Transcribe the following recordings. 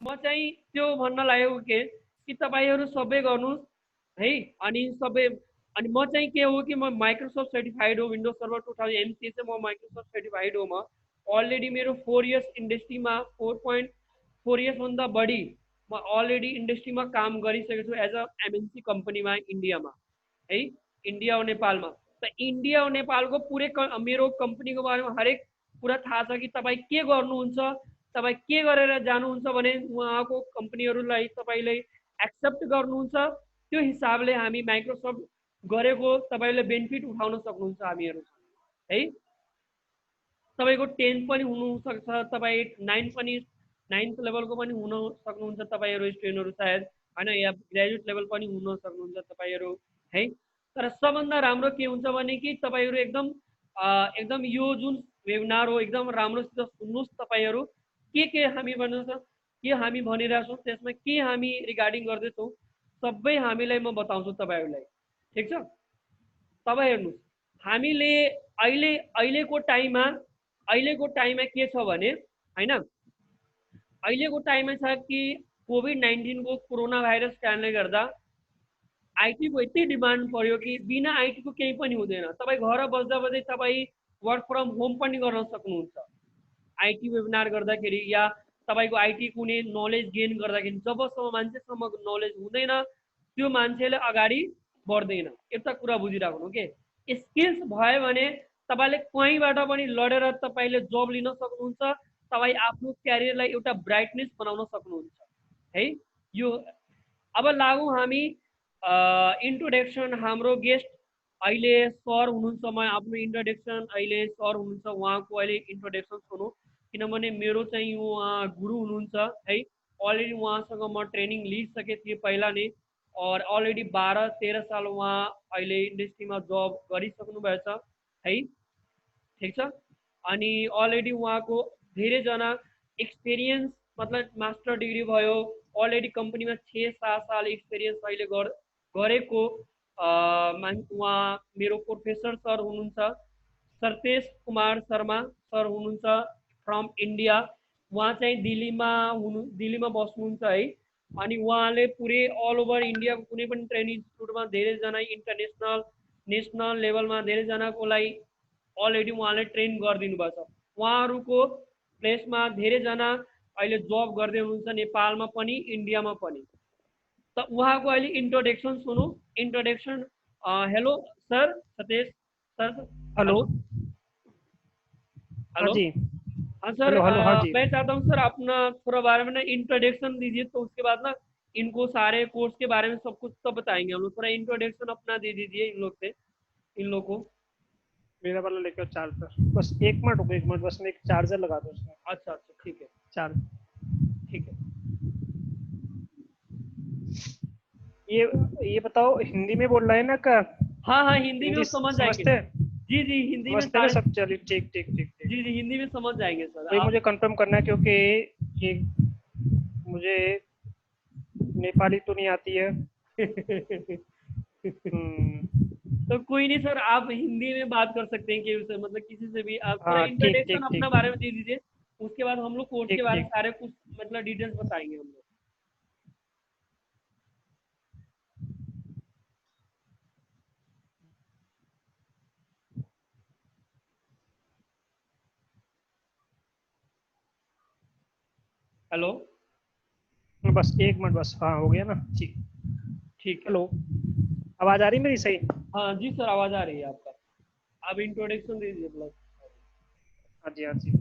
म चाहिँ त्यो भन्न लागेको के कि तपाईँहरू सबै गर्नुहोस् है। अनि सबै अनि म चाहिँ के हो कि म माइक्रोसफ्ट सर्टिफाइड हो, विन्डोज सर्भर 2000 एमसी चाहिँ म माइक्रोसफ्ट सर्टिफाइड हो। म अलरेडी मेरो 4 इयर्स इन्डस्ट्रीमा 4.4 इयर्सभन्दा बढी म अलरेडी इन्डस्ट्रीमा काम गरिसकेको छु एज अ एमएनसी कम्पनीमा इन्डियामा है, इन्डिया और नेपालमा। त इन्डिया और नेपालको पुरै मेरो कम्पनीको बारेमा हरेक कुरा थाहा छ कि तपाईँ के गर्नुहुन्छ, तपाईँ के गरेर जानुहुन्छ भने उहाँको कम्पनीहरूलाई तपाईँले एक्सेप्ट गर्नुहुन्छ, त्यो हिसाबले हामी माइक्रोसफ्ट गरेको तपाईँले बेनिफिट उठाउन सक्नुहुन्छ हामीहरू है। तपाईँको 10 पनि हुनसक्छ, तपाईँ 9 पनि 9th लेभलको पनि हुन सक्नुहुन्छ तपाईँहरू स्टुडेन्टहरू सायद होइन, या ग्रेजुएट लेभल पनि हुन सक्नुहुन्छ तपाईँहरू है। तर सबभन्दा राम्रो के हुन्छ भने कि तपाईँहरू एकदम एकदम यो जुन वेबिनार हो एकदम राम्रोसित सुन्नुहोस्। तपाईँहरू के हामी भन्छ, के हामी भनिरहेछौँ, त्यसमा के हामी रिगार्डिङ गर्दैछौँ सबै हामीलाई म बताउँछु तपाईँहरूलाई, ठिक छ। तपाईँ हेर्नुहोस्, हामीले अहिलेको टाइममा के छ भने होइन, अहिलेको टाइममा छ कि कोभिड-19 को कोरोना भाइरस कारणले गर्दा आईटी को यति डिमान्ड पर्यो कि बिना आईटी को केही पनि हुँदैन। तपाईँ घर बस्दा बस्दै तपाईँ वर्क फ्रम होम पनि गर्न सक्नुहुन्छ आईटी वेबिनार गर्दाखेरि, या तपाईँको आईटी कुनै नलेज गेन गर्दाखेरि। जबसम्म मान्छेसम्म नलेज हुँदैन त्यो मान्छेले अगाडि बढ्दैन। एउटा कुरा बुझिराख्नु के, स्किल्स भयो भने तपाईँले कहीँबाट पनि लडेर तपाईँले जब लिन सक्नुहुन्छ, तपाईँ आफ्नो क्यारियरलाई एउटा ब्राइटनेस बनाउन सक्नुहुन्छ है। यो अब लागौँ हामी इन्ट्रोडक्सन। हाम्रो गेस्ट अहिले सर हुनुहुन्छ, म आफ्नो इन्ट्रोडक्सन अहिले सर हुनुहुन्छ उहाँको अहिले इन्ट्रोडक्सन सुनौँ, किनभने मेरो चाहिँ उहाँ गुरु हुनुहुन्छ है। अलरेडी उहाँसँग म ट्रेनिङ लिइसकेको थिएँ पहिला नै, और अलरेडी 12-13 साल उहाँ अहिले इन्डस्ट्रीमा जब गरिसक्नु भएछ है, ठिक छ। अनि अलरेडी उहाँको धेरैजना एक्सपिरियन्स, मतलब मास्टर डिग्री भयो, अलरेडी कम्पनीमा 6-7 साल एक्सपिरियन्स अहिले गरेको उहाँ मेरो प्रोफेसर सर हुनुहुन्छ, सर्तेश कुमार शर्मा सर हुनुहुन्छ फ्रम इन्डिया। उहाँ चाहिँ दिल्लीमा बस्नुहुन्छ है। अनि उहाँले पुरै अल ओभर इन्डियाको कुनै पनि ट्रेनिङ इन्स्टिट्युटमा धेरैजना इन्टरनेसनल नेसनल लेभलमा धेरैजनाको लागि अलरेडी उहाँले ट्रेन गरिदिनु भएको छ। उहाँहरूको प्लेसमा धेरैजना अहिले जब गर्दै हुनुहुन्छ नेपालमा पनि इन्डियामा पनि। त उहाँको अहिले इन्ट्रोडक्सन सुनौँ। Introduction. Hello sir Satish sir. Hello hello. जी। हाँ सर, हेलो हाँ जी। मैं चाहता हूँ सर अपना थोड़ा बारे में ना इंट्रोडक्शन दीजिए, तो उसके बाद ना इनको सारे कोर्स के बारे में सब कुछ तो बताएंगे हम लोग। थोड़ा इंट्रोडक्शन अपना दे दीजिए इन लोग को। मेरा वाला लेके आओ चार्जर, बस 1 मिनट रुको, 1 मिनट बस मैं एक चार्जर लगा दूँ उसमें। अच्छा अच्छा ठीक है, चार्ज ठीक है। ये बताओ हिंदी में बोल रहा है ना का? हाँ हाँ, हिंदी में वो हिंदी समझ जाएंगे। समझते हैं? जी जी, हिंदी में समझते ना सारे। सब? चलिए ठीक ठीक ठीक ठीक। जी जी, हिंदी में समझ जाएंगे सर वही आप। मुझे कंफर्म करना है क्योंकि ये मुझे नेपाली तो नहीं आती है। तो कोई नहीं सर, आप हिंदी में बात कर सकते हैं कि मतलब किसी से भी। आप थोड़ा हाँ ठीक इंट्रोडक्शन ठीक अपना ठीक बारे में दे दीजिए, उसके बाद हम लोग कोर्स के ठीक बारे में ठीक। सारे कुछ मतलब डिटेल्स बताएंगे हम लोग। हेलो। बस 1 मिनट बस, हाँ हो गया ना? ठीक। ठीक है। हेलो, आवाज़ आ रही मेरी सही? हाँ जी सर, आवाज़ आ रही है आपका। आप इंट्रोडक्शन दे दीजिए प्लस। हाँ जी हाँ जी।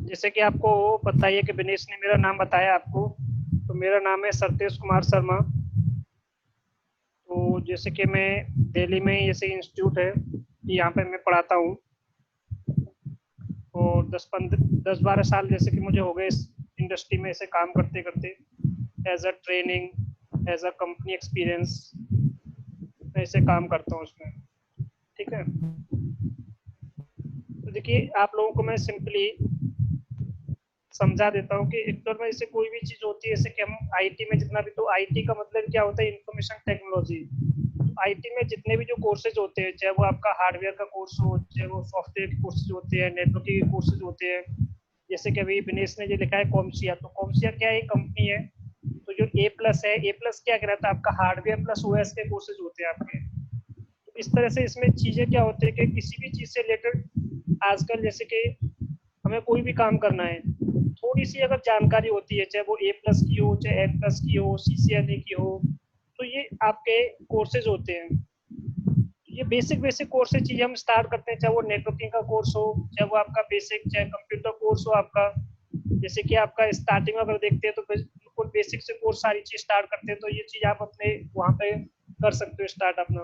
जैसे कि आपको पता ही है कि विनेश ने मेरा नाम बताया आपको, तो मेरा नाम है सरतेश कुमार शर्मा। तो जैसे कि मैं दिल्ली में ही ऐसे इंस्टीट्यूट है, यहाँ पे मैं पढ़ाता हूँ। और 10-12 साल जैसे कि मुझे हो गए इस इंडस्ट्री में ऐसे काम करते करते, as a training, as a company experience, मैं ऐसे काम करता हूँ उसमें। ठीक है, तो देखिए आप लोगों को मैं सिंपली समझा देता हूँ कि इंटर में जैसे कोई भी चीज़ होती है, जैसे कि हम आईटी में जितना भी, तो आईटी का मतलब क्या होता है? Information technology. आईटी में जितने भी जो कोर्सेज होते हैं, चाहे वो आपका हार्डवेयर का कोर्स हो, चाहे वो सॉफ्टवेयर के कोर्सेज होते हैं, नेटवर्किंग के कोर्सेज होते हैं, जैसे कि अभी दिनेश ने जो लिखा है कॉम्सिया, तो कॉम्सिया क्या है, कंपनी है। तो जो ए प्लस है, ए प्लस क्या कहता है, आपका हार्डवेयर प्लस ओएस के कोर्सेज होते हैं आपके। तो इस तरह से इसमें चीजें क्या होती है कि किसी भी चीज से रिलेटेड आजकल जैसे कि हमें कोई भी काम करना है, थोड़ी सी अगर जानकारी होती है, चाहे वो ए प्लस की हो, चाहे एन प्लस की हो, सीसीएनए की हो, तो ये आपके कोर्सेज होते हैं। ये बेसिक बेसिक कोर्स से चीजें हम स्टार्ट करते हैं, चाहे वो नेटवर्किंग का कोर्स हो, चाहे वो आपका बेसिक, चाहे कंप्यूटर कोर्स हो आपका। जैसे कि आपका स्टार्टिंग में अगर देखते हैं तो बिल्कुल बेसिक से कोर्स सारी चीज स्टार्ट करते हैं, तो ये चीज आप अपने वहाँ पे कर सकते हो स्टार्ट अपना।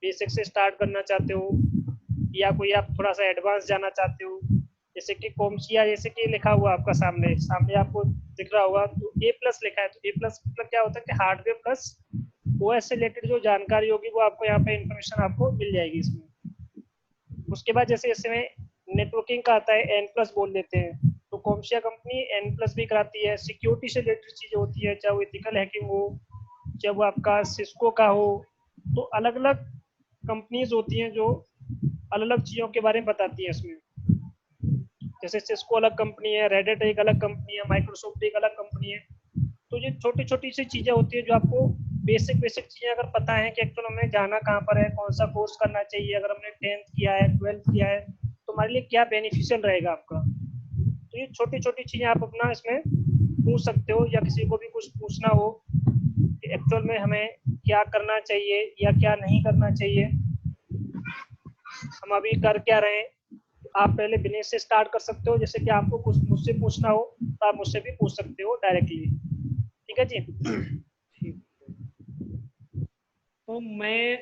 बेसिक से स्टार्ट करना चाहते हो या कोई आप थोड़ा सा एडवांस जाना चाहते हो, जैसे कि कॉमसिया, जैसे कि लिखा हुआ आपका सामने सामने आपको दिख रहा होगा, तो ए प्लस लिखा है। तो ए प्लस मतलब क्या होता है कि हार्डवेयर प्लस ओएस से रिलेटेड जो जानकारी होगी वो आपको यहाँ पे इंफॉर्मेशन आपको मिल जाएगी इसमें। उसके बाद जैसे इसमें नेटवर्किंग का आता है, एन प्लस बोल देते हैं, तो कॉमसिया कंपनी एन प्लस भी कराती है। सिक्योरिटी से रिलेटेड चीजें होती है, चाहे वो इथिकल हैकिंग हो, चाहे वो आपका सिस्को का हो। तो अलग अलग कंपनीज होती हैं जो अलग अलग चीजों के बारे में बताती है इसमें। जैसे सिस्को अलग कंपनी है, रेडिट एक अलग कंपनी है, माइक्रोसॉफ्ट एक अलग कंपनी है। तो ये छोटी छोटी सी चीजें होती है जो आपको बेसिक बेसिक चीजें अगर पता है कि एक्चुअल हमें जाना कहाँ पर है, कौन सा कोर्स करना चाहिए, अगर हमने 10th किया है, 12th किया है, तो हमारे लिए क्या बेनिफिशियल रहेगा आपका। तो ये छोटी छोटी चीजें आप अपना इसमें पूछ सकते हो, या किसी को भी कुछ पूछना हो कि एक्चुअल में हमें क्या करना चाहिए या क्या नहीं करना चाहिए, हम अभी कर क्या रहे हैं। आप पहले बिजनेस से स्टार्ट कर सकते हो, जैसे कि आपको कुछ मुझसे पूछना हो तो आप मुझसे भी पूछ सकते हो डायरेक्टली। ठीक है जी। ठीक है। तो मैं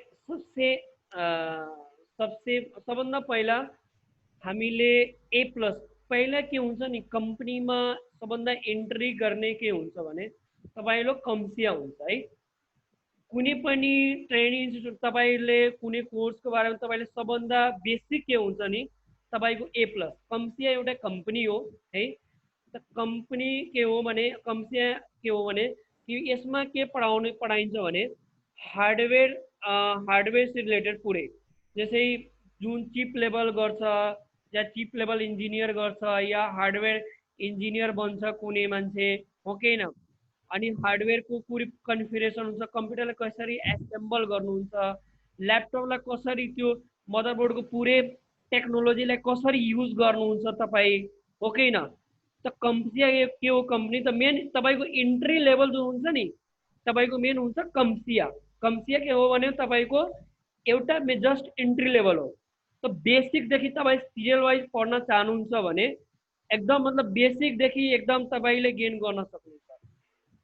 सबसे सबभन्दा पहिला हामीले ए प्लस पहिला के हुन्छ नि कम्पनीमा सबभन्दा एन्ट्री गर्ने के हुन्छ भने तपाईँको कम्सिया हुन्छ है। कुनै पनि ट्रेनिङ इन्स्टिट्युट तपाईँले कुनै कोर्सको बारेमा तपाईँले सबभन्दा बेसिक के हुन्छ नि तपाईँको ए प्लस कम्सिया एउटा कम्पनी हो है। त कम्पनी के हो भने कम्सिया के हो भने कि यसमा के पढाइन्छ भने हार्डवेयर हार्डवेयर से रिलेटेड पुरै जस्तै जुन चिप लेभल गर्छ या चिप लेभल इन्जिनियर गर्छ या हार्डवेयर इन्जिनियर बन्छ कुनै मान्छे हो कि होइन। अनि हार्डवेयरको पुरै कन्फिगरेसन हुन्छ, कम्प्युटरलाई कसरी एसेम्बल गर्नुहुन्छ, ल्यापटपलाई कसरी त्यो मदरबोर्डको पुरै टेक्नोलोजीलाई कसरी युज गर्नुहुन्छ तपाईँ हो कि होइन। त कम्सिया के हो कम्पनी त मेन तपाईँको इन्ट्री लेभल जो हुन्छ नि तपाईँको मेन हुन्छ कम्सिया। कम्सिया के हो भने तपाईँको एउटा जस्ट इन्ट्री लेभल हो। त बेसिकदेखि तपाईँ सिरियल वाइज पढ्न चाहनुहुन्छ भने एकदम मतलब बेसिकदेखि एकदम तपाईँले गेन गर्न सक्नुहुन्छ।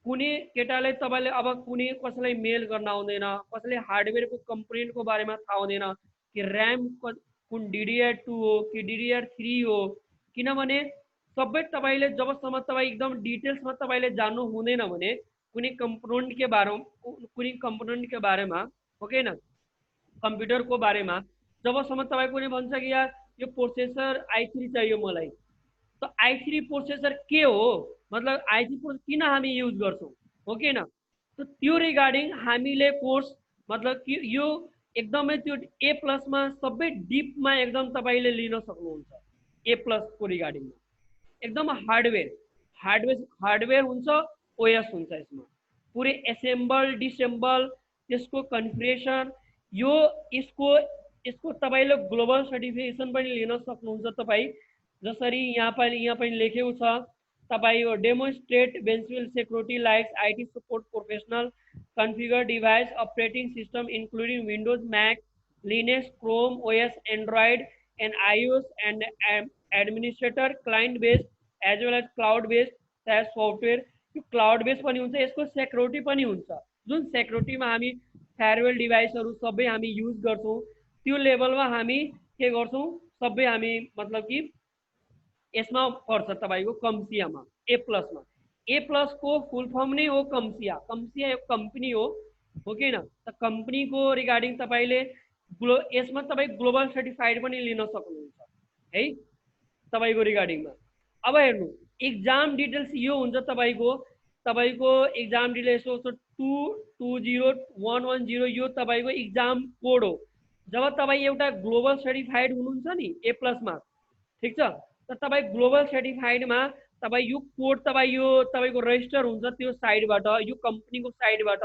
कुनै केटाले तपाईँले अब कुनै कसैलाई मेल गर्न आउँदैन, कसैले हार्डवेयरको कम्पोनेन्टको बारेमा थाहा हुँदैन कि ऱ्याम कुन डिडिआर 2 हो कि डिडिआर 3 हो, किनभने सबै तपाईँले जबसम्म तपाईँ एकदम डिटेल्समा तपाईँले जान्नु हुँदैन भने कुनै कम्पोनेन्टको बारेमा हो कि होइन कंप्यूटर को बारे में जबसम्म तपाईँ कुनै भन्छ कि यार यो प्रोसेसर i3 चाहियो मलाई, तो i3 प्रोसेसर के हो मतलब i3 प्रोसेसर किन हामी युज गर्छौँ हो कि होइन। तो त्यो रिगार्डिङ हामीले कोर्स मतलब कि यो एकदमै त्यो ए प्लसमा सबै डिपमा एकदम तपाईँले लिन सक्नुहुन्छ। ए प्लसको रिगार्डिङमा एकदम हार्डवेयर हार्डवेयर हार्डवेयर हुन्छ, ओएस हुन्छ, यसमा पुरै एसेम्बल डिसेम्बल त्यसको कन्फिगरेसन यो यसको यसको तपाईँले ग्लोबल सर्टिफिकेसन पनि लिन सक्नुहुन्छ। तपाईँ जसरी यहाँ पनि लेखेको छ तपाईँ यो demonstrate benchmark security likes IT support professional configure device operating system including Windows Mac Linux Chrome OS Android and iOS and administrator client based as well as cloud based SaaS software. यो cloud based पनि हुन्छ, यसको security पनि हुन्छ, जुन सेक्युरिटीमा हामी farewell डिभाइसहरू सबै हामी युज गर्छौँ त्यो लेभलमा हामी के गर्छौँ सबै हामी मतलब कि यसमा पर्छ तपाईँको कम्सियामा ए प्लसमा। ए प्लसको फुल फर्म नै हो कम्सिया। कम्सिया एक कंपनी हो कि होइन। त कंपनीको रिगार्डिङ तपाईँले यसमा तपाईँ ग्लोबल सर्टिफाइड पनि लिन सक्नुहुन्छ है तपाईँको रिगार्डिङमा। अब हेर्नु इक्जाम डिटेल्स यो हुन्छ तपाईँको तपाईँको इक्जाम डिटेल्स हो 220110 यो तपाईँको इक्जाम कोड हो। जब तपाईँ एउटा ग्लोबल सर्टिफाइड हुनुहुन्छ नि ए प्लसमा, ठिक छ, त तपाईँ ग्लोबल सर्टिफाइडमा तपाईँ यो कोड तपाईँ यो तपाईँको रेजिस्टर हुन्छ त्यो साइडबाट, यो कम्पनीको साइडबाट,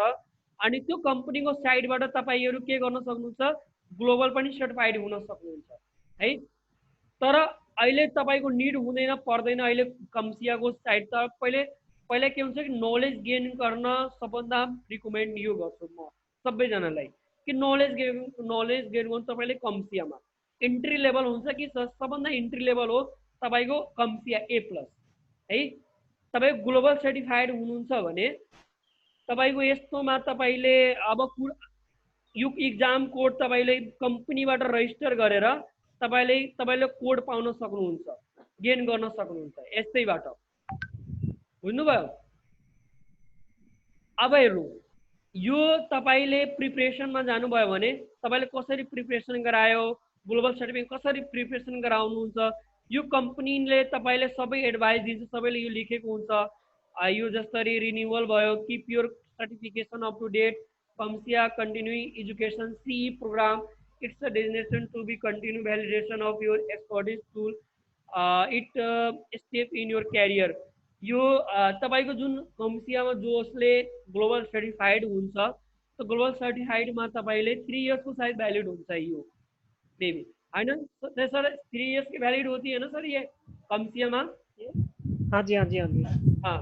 अनि त्यो कम्पनीको साइडबाट तपाईँहरू के गर्न सक्नुहुन्छ, ग्लोबल पनि सर्टिफाइड हुन सक्नुहुन्छ है। तर अहिले तपाईँको निड हुँदैन पर्दैन, अहिले कम्सियाको साइड त पहिले पहिला के हुन्छ कि नलेज गेन गर्न सबभन्दा रिकमेन्ड यो गर्छु म सबैजनालाई कि नलेज गेन गर्नु तपाईँले कम्सियामा इन्ट्री लेभल हुन्छ कि सबभन्दा इन्ट्री लेभल हो तपाईँको कम्सिया A+ है। तपाईँ ग्लोबल सर्टिफाइड हुनुहुन्छ भने तपाईँको यस्तोमा तपाईँले अब यो इक्जाम कोड तपाईँले कम्पनीबाट रेजिस्टर गरेर तपाईँले कोड पाउन सक्नुहुन्छ, गेन गर्न सक्नुहुन्छ यस्तैबाट, बुझ्नुभयो। अब हेर्नु, यो तपाईँले प्रिपरेसनमा जानुभयो भने तपाईँले कसरी प्रिपरेसन गरायो, ग्लोबल सर्टिफिकेट कसरी प्रिपरेसन गराउनुहुन्छ, यो कम्पनीले तपाईँले सबै एडभाइस दिन्छ, सबैले यो लेखेको हुन्छ। यो जसरी रिन्युअल भयो, keep your certification up to date, CompTIA continuing education CE programme, it's a destination to be continue validation of your expertise tool, it step in your career। यो तपाईँको जुन कम्सियामा जसले ग्लोबल सर्टिफाइड हुन्छ त्यो ग्लोबल सर्टिफाइडमा तपाईँले 3 इयर्सको सायद valid हुन्छ यो मेबी होइन सर, 3 इयर्स की वैलिड होती है ना सर ये कम्सियामा? हाँ जी हाँ जी हाँ जी हाँ,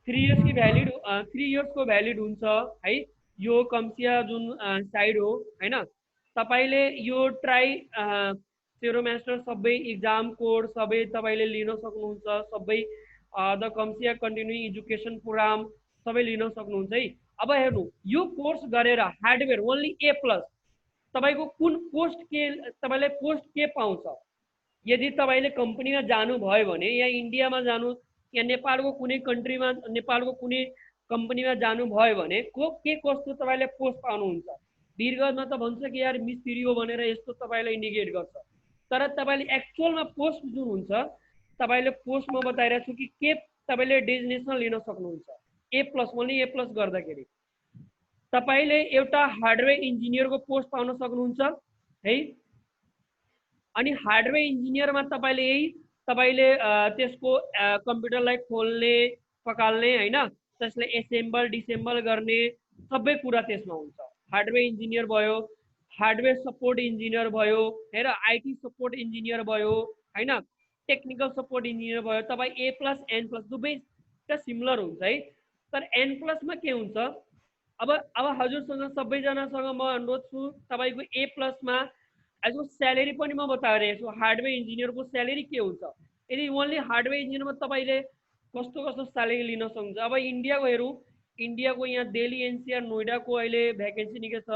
3 इयर्स की भ्यालिड 3 इयर्स को भ्यालिड हुन्छ है यो कम्सिया जुन साइड हो होइन। तपाईँले यो ट्राई सेरोमास्टर सबै इक्जाम कोड सबै तपाईँले लिन सक्नुहुन्छ, सबै द कम्सिया कन्टिन्युइङ एजुकेसन प्रोग्राम सबै लिन सक्नुहुन्छ है। अब हेर्नु, यो कोर्स गरेर हार्डवेयर ओन्ली A+ तपाईँको कुन पोस्ट के तपाईँलाई पोस्ट के पाउँछ, यदि तपाईँले कम्पनीमा जानुभयो भने या इन्डियामा जानु या नेपालको कुनै कन्ट्रीमा नेपालको कुनै कम्पनीमा जानुभयो भने के कस्तो तपाईँले पोस्ट पाउनुहुन्छ। वीरगन्जमा त भन्छ कि यार मिस्त्री हो भनेर यस्तो तपाईँलाई इन्डिकेट गर्छ, तर तपाईँले एक्चुअलमा पोस्ट जुन हुन्छ तपाईँले पोस्ट म बताइरहेको छु कि के तपाईँले डेजिग्नेसन लिन सक्नुहुन्छ A+ ओन्ली A+ गर्दाखेरि तपाईँले एउटा हार्डवेयर इन्जिनियरको पोस्ट पाउन सक्नुहुन्छ है। अनि हार्डवेयर इन्जिनियरमा तपाईँले यही तपाईँले त्यसको कम्प्युटरलाई खोल्ने पकाल्ने होइन, त्यसलाई एसेम्बल डिसेम्बल गर्ने सबै कुरा त्यसमा हुन्छ। हार्डवेयर इन्जिनियर भयो, हार्डवेयर सपोर्ट इन्जिनियर भयो हेर, IT सपोर्ट इन्जिनियर भयो होइन, टेक्निकल सपोर्ट इन्जिनियर भयो। तपाईँ A+ N+ दुवै सिमिलर हुन्छ है, तर N+मा के हुन्छ, अब हजुरसँग सबैजनासँग म अनुरोध छु तपाईँको A+मा यसको स्यालेरी पनि म बताइरहेको छु, हार्डवेयर इन्जिनियरको स्यालेरी के हुन्छ। यदि ओन्ली हार्डवेयर इन्जिनियरमा तपाईँले कस्तो कस्तो स्यालेरी लिन सक्नुहुन्छ। अब इन्डियाको हेरौँ, इन्डियाको यहाँ दिल्ली NCR नोइडाको अहिले भ्याकेन्सी निकै छ,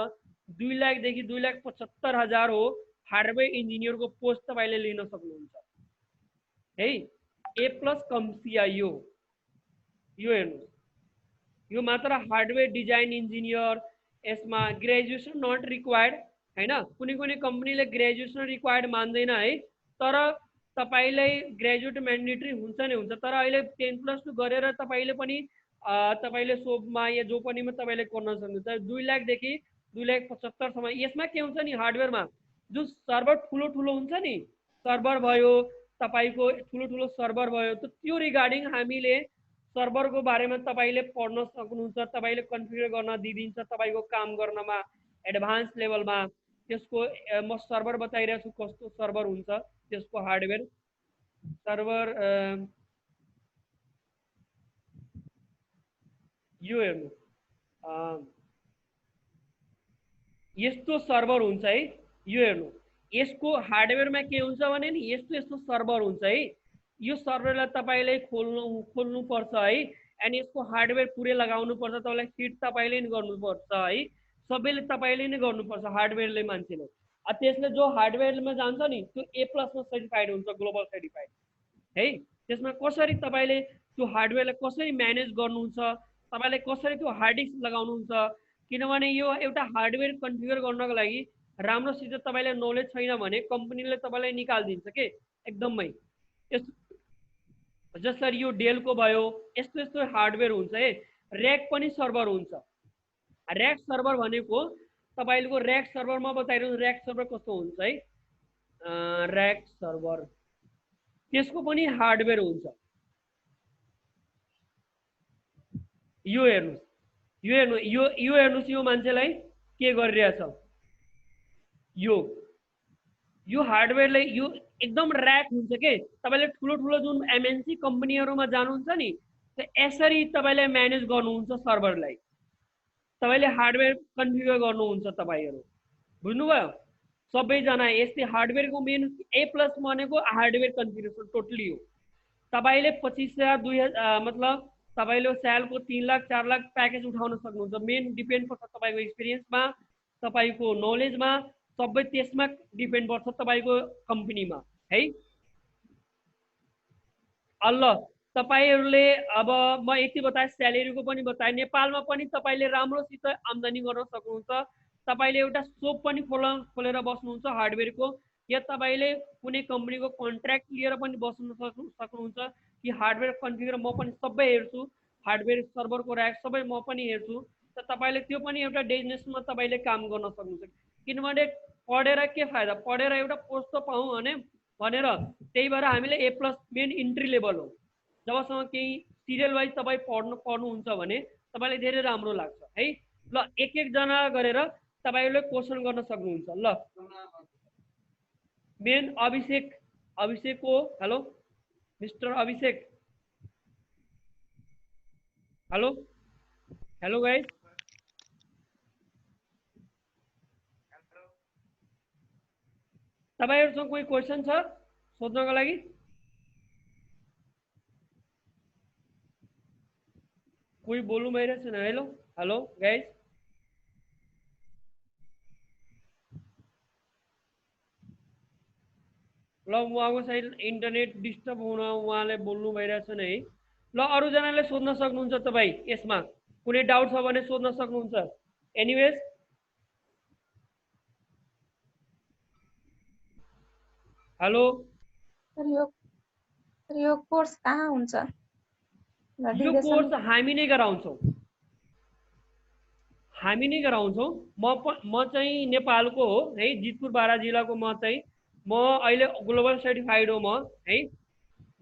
2 लाखदेखि 2,75,000 हो हार्डवेयर इन्जिनियरको पोस्ट तपाईँले लिन सक्नुहुन्छ है। A+ कम्सिया यो हेर्नुहोस्, यो मात्र हार्डवेयर डिजाइन इन्जिनियर, यसमा ग्रेजुएसन नट रिक्वायर्ड होइन, कुनै कुनै कम्पनीले ग्रेजुएसन रिक्वायर्ड मान्दैन है, तर तपाईँलाई ग्रेजुएट म्यान्डेटरी हुन्छ नै हुन्छ। तर अहिले 10+2 गरेर तपाईँले पनि तपाईँले सोपमा या जो पनिमा तपाईँले गर्न सक्नुहुन्छ 2 लाखदेखि 2,75,000सम्म। यसमा के हुन्छ नि, हार्डवेयरमा जो सर्भर ठुलो ठुलो हुन्छ नि, सर्भर भयो तपाईँको ठुलो ठुलो सर्भर भयो, त्यो रिगार्डिङ हामीले सर्भरको बारेमा तपाईँले पढ्न सक्नुहुन्छ, तपाईँले कन्फिगर गर्न दिदिन्छ तपाईँको काम गर्नमा एडभान्स लेभलमा। त्यसको म सर्भर बताइरहेको छु कस्तो सर्भर हुन्छ त्यसको हार्डवेयर सर्भर यो हेर्नु यस्तो सर्भर हुन्छ है। यो हेर्नु, यसको हार्डवेयरमा के हुन्छ भने नि यस्तो सर्भर हुन्छ है। यो सर्भरलाई तपाईँले खोल्नुपर्छ है, अनि यसको हार्डवेयर पुरै लगाउनुपर्छ, तपाईँलाई फिट तपाईँले नै गर्नुपर्छ है, सबैले तपाईँले नै गर्नुपर्छ हार्डवेयरले मान्छेले। त्यसले जो हार्डवेयरमा जान्छ नि त्यो A+मा सर्टिफाइड हुन्छ, ग्लोबल सर्टिफाइड है। त्यसमा कसरी तपाईँले त्यो हार्डवेयरलाई कसरी म्यानेज गर्नुहुन्छ, तपाईँले कसरी त्यो हार्ड डिस्क लगाउनुहुन्छ, किनभने यो एउटा हार्डवेयर कन्फिगर गर्नको लागि राम्रोसित तपाईँलाई नलेज छैन भने कम्पनीले तपाईँलाई निकालिदिन्छ के एकदमै। जसरी यो डेलको भयो यस्तो हार्डवेयर हुन्छ है। ऱ्याक पनि सर्भर हुन्छ। ऱ्याक सर्भर भनेको तपाईँको ऱ्याक सर्भरमा बताइरहनु ऱ्याक सर्भर कस्तो हुन्छ है। ऱ्याक सर्भर त्यसको पनि हार्डवेयर हुन्छ। यो हेर्नुस्, यो हेर्नुस्, यो मान्छेलाई के गरिरहेछ, यो हार्डवेयरलाई यो एकदम ऱ्याक हुन्छ के। तपाईले ठुलो ठुलो जुन एमएनसी कम्पनीहरुमा जानुहुन्छ नि, यसरी तपाईले म्यानेज गर्नुहुन्छ सर्भरलाई, तपाईले हार्डवेयर कन्फिगर गर्नुहुन्छ तपाईहरु, बुझ्नुभयो? सबैजना यस्तै हार्डवेयरको मेन A+ भनेको हार्डवेयर कन्फिगरेसन टोटली हो। तपाईले 25,000 2000 मतलब तपाईले सालको 3 लाख 4 लाख प्याकेज उठाउन सक्नुहुन्छ। मेन डिपेन्ड पर्छ तपाईको एक्सपिरियन्समा, तपाईको नलेजमा, सबै त्यसमा डिपेन्ड पर्छ तपाईको कम्पनीमा है। अल्ल तपाईहरुले अब म यति बताए, स्यालेरीको पनि बताए। नेपालमा पनि तपाईले राम्रोसित आम्दानी गर्न सक्नुहुन्छ। तपाईले एउटा सोप पनि खोलेर बस्नुहुन्छ हार्डवेयरको, या तपाईले कुनै कम्पनीको कन्ट्र्याक्ट लिएर पनि बस्न सक्नुहुन्छ कि हार्डवेयर कन्फिगर म पनि सबै हेर्छु, हार्डवेयर सर्भरको ऱ्याक सबै म पनि हेर्छु। त तपाईले त्यो पनि एउटा डेजिनेसनमा तपाईले काम गर्न सक्नुहुन्छ। किनभने पढेर के फाइदा, पढेर एउटा पोस्ट त पाऊँ भनेर, त्यही भएर हामीले A+ मेन इन्ट्री लेभल हो। जबसम्म केही सिरियल वाइज तपाईँ पढ्नुहुन्छ भने तपाईँलाई धेरै राम्रो लाग्छ है। ल एक जना गरेर तपाईले क्वेसन गर्न सक्नुहुन्छ। ल मेन अभिषेक हो। हेलो मिस्टर अभिषेक, हेलो गाइस, तपाईहरुसँग कोही क्वेसन छ सोध्नको लागि? कोही बोल्नु भइरहेछ छैन? हेलो गाइस, ल उहाँको सायद इन्टरनेट डिस्टर्ब हुन उहाँले बोल्नु भइरहेछ है। ल अरु जनाले सोध्न सक्नुहुन्छ तपाई, यसमा कुनै डाउट छ भने सोध्न सक्नुहुन्छ। एनीवेज हेलो, यो कोर्स कहाँ हुन्छ? यो कोर्स हामी नै गराउँछौँ, हामी नै गराउँछौँ। म चाहिँ नेपालको हो है, जितपुर बारा जिल्लाको। म अहिले ग्लोबल सर्टिफाइड हो म है।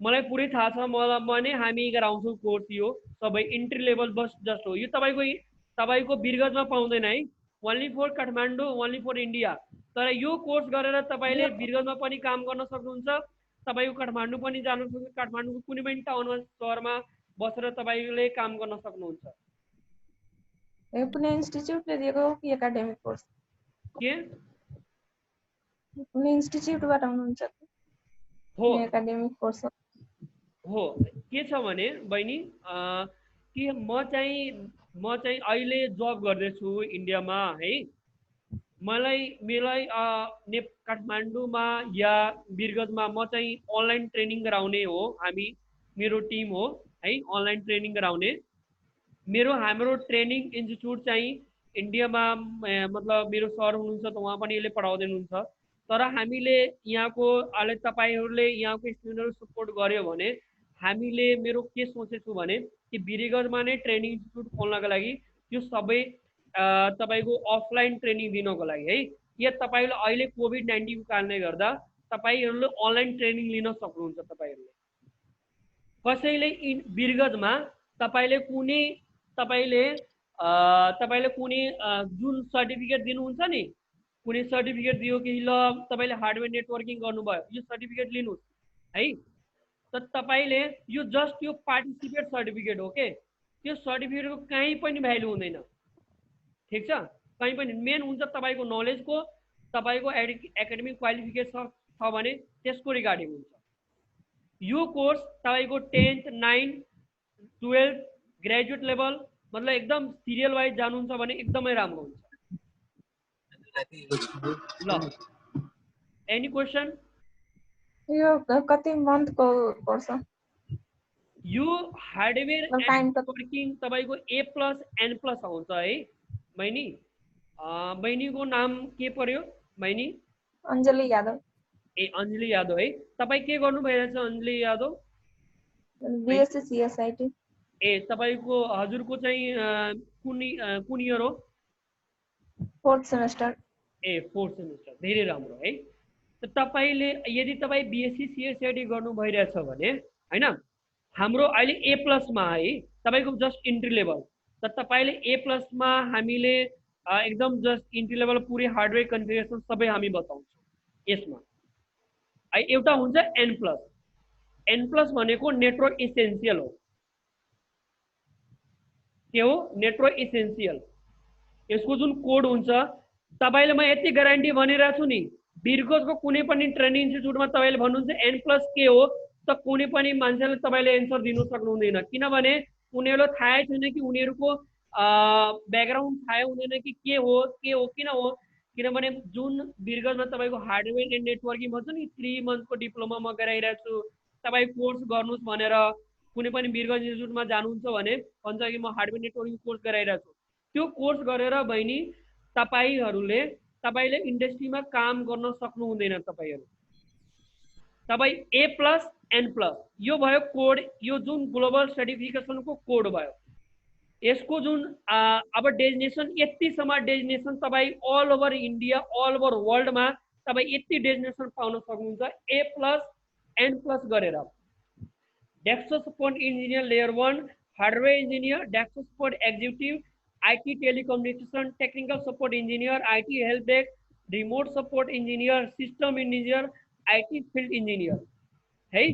मलाई पुरै थाहा छ, म नै हामी गराउँछौँ कोर्स। यो सबै इन्ट्री लेभल बस जस्ट हो। यो तपाईको बिरगजमा पाउँदैन है, only for Kathmandu, only for India. तर यो कोर्स गरेर तपाईले बिरगजमा पनि काम गर्न सक्नुहुन्छ, तपाईको काठमाडौँ पनि जान सक्नुहुन्छ। काठमाडौँको कुनै पनि टाउनमा सहरमा बसेर तपाईले काम गर्न सक्नुहुन्छ। कुनै इन्स्टिट्युटले दिएको हो कि एकाडेमिक कोर्स? के कुनै इन्स्टिट्युटबाट हुनुहुन्छ हो? एकाडेमिक कोर्स हो। के छ भने बहिनी, कि म चाहिँ अहिले जब गर्दैछु इन्डियामा है। मलाई काठमाडौँमा या बिरगजमा म चाहिँ अनलाइन ट्रेनिङ गराउने हो। मेरो टिम हो है, अनलाइन ट्रेनिङ गराउने। हाम्रो ट्रेनिङ इन्स्टिट्युट चाहिँ इन्डियामा, मतलब मेरो सर हुनुहुन्छ त उहाँ पनि यसले पढाउँदै हुनुहुन्छ। तर हामीले यहाँको अहिले तपाईहरुले यहाँको स्टुडेन्टहरु सपोर्ट गर्यो भने हामीले मेरो के सोचेछु भने कि बिरगजमा नै ट्रेनिङ इन्स्टिट्युट खोल्नको लागि यो सबै तपाईको अफलाइन ट्रेनिङ दिनको लागि है। या तपाईले अहिले कोभिड-19 को कारणले गर्दा तपाईहरुले अनलाइन ट्रेनिङ लिन सक्नुहुन्छ। तपाईहरुले कसैले बिरगजमा तपाईले कुनै जुन सर्टिफिकेट दिनुहुन्छ नि, कुनै सर्टिफिकेट दियो कि ल तपाईले हार्डवेयर नेटवर्किङ गर्नुभयो, यो सर्टिफिकेट लिनुस् है। त तपाईले यो जस्ट यो पार्टिसिपेट सर्टिफिकेट हो के, त्यो सर्टिफिकेटको कहीँ पनि भ्यालु हुँदैन, ठीक छ? कहीँ पनि। मेन हुन्छ तपाईको नलेजको, तपाईको एकाडेमिक क्वालिफिकेसन छ भने त्यसको रिगार्डिङ हुन्छ। यो कोर्स तपाईको 10th 9th 12th graduate level, मतलब एकदम सिरियल वाइज जानुहुन्छ भने एकदमै राम्रो हुन्छ। ल एनी क्वेसन? यो कति मन्थ को कोर्स हो? यो हार्डवेयर एन्ड नेटवर्किङ तपाईको A+ N+ आउँछ है बहिनी। बहिनीको नाम के पर्यो बहिनी? अञ्जली यादव। ए अञ्जली यादव है। तपाई के गर्नु भइरहेछ अञ्जली यादव? BSc CSIT. ए तपाईको हजुरको चाहिँ कुन इयर हो? 4th semester. ए 4th सेमेस्टर, धेरै राम्रो है। त तपाईले यदि तपाईँ बिएससी सिएसआइडी गर्नु भइरहेछ भने हैन, हाम्रो अहिले ए प्लसमा है तपाईँको जस्ट इन्ट्री लेभल, त तपाईँले ए प्लसमा हामीले एकदम जस्ट इन्ट्री लेभल पुरै हार्डवेयर कन्फिगरेसन सबै हामी बताउँछौँ यसमा। एउटा हुन्छ एन प्लस। एन प्लस भनेको नेटवर्क इसेन्सियल हो। के हो? Network essential. यसको जुन कोड हुन्छ, तपाईँले म यति ग्यारेन्टी भनिरहेको छु नि, बिर्गोजको कुनै पनि ट्रेनिङ इन्स्टिट्युटमा तपाईँले भन्नुहुन्छ एन प्लस के हो, त कुनै पनि मान्छेले तपाईँले एन्सर दिनु सक्नुहुँदैन, किनभने उनीहरूलाई थाहै छैन कि उनीहरूको ब्याकग्राउन्ड थाहै हुँदैन कि के हो किन हो। किनभने जुन बिर्गजमा तपाईँको हार्डवेयर एन्ड नेटवर्किङ भन्छ नि 3 मन्थको डिप्लोमा म गराइरहेको छु, तपाईँ कोर्स गर्नुहोस् भनेर कुनै पनि बिर्गज इन्स्टिट्युटमा जानुहुन्छ भने भन्छ कि म हार्डवेयर नेटवर्किङ कोर्स गराइरहेको छु। त्यो कोर्स गरेर बहिनी तपाईँले इन्डस्ट्रीमा काम गर्न सक्नु हुँदैन। तपाईँ ए प्लस एन प्लस यो भयो कोड, यो जुन ग्लोबल सर्टिफिकेसनको कोड भयो। यसको जुन अब डेजिनेसन यतिसम्म डेजिनेसन तपाईँ all over India all over वर्ल्डमा तपाईँ यति डेजिनेसन पाउन सक्नुहुन्छ ए प्लस एन प्लस गरेर। Desktop support engineer layer 1, hardware engineer, desktop support executive, IT telecommunication, technical support engineer, IT help desk, remote support engineer, system engineer, IT field engineer है।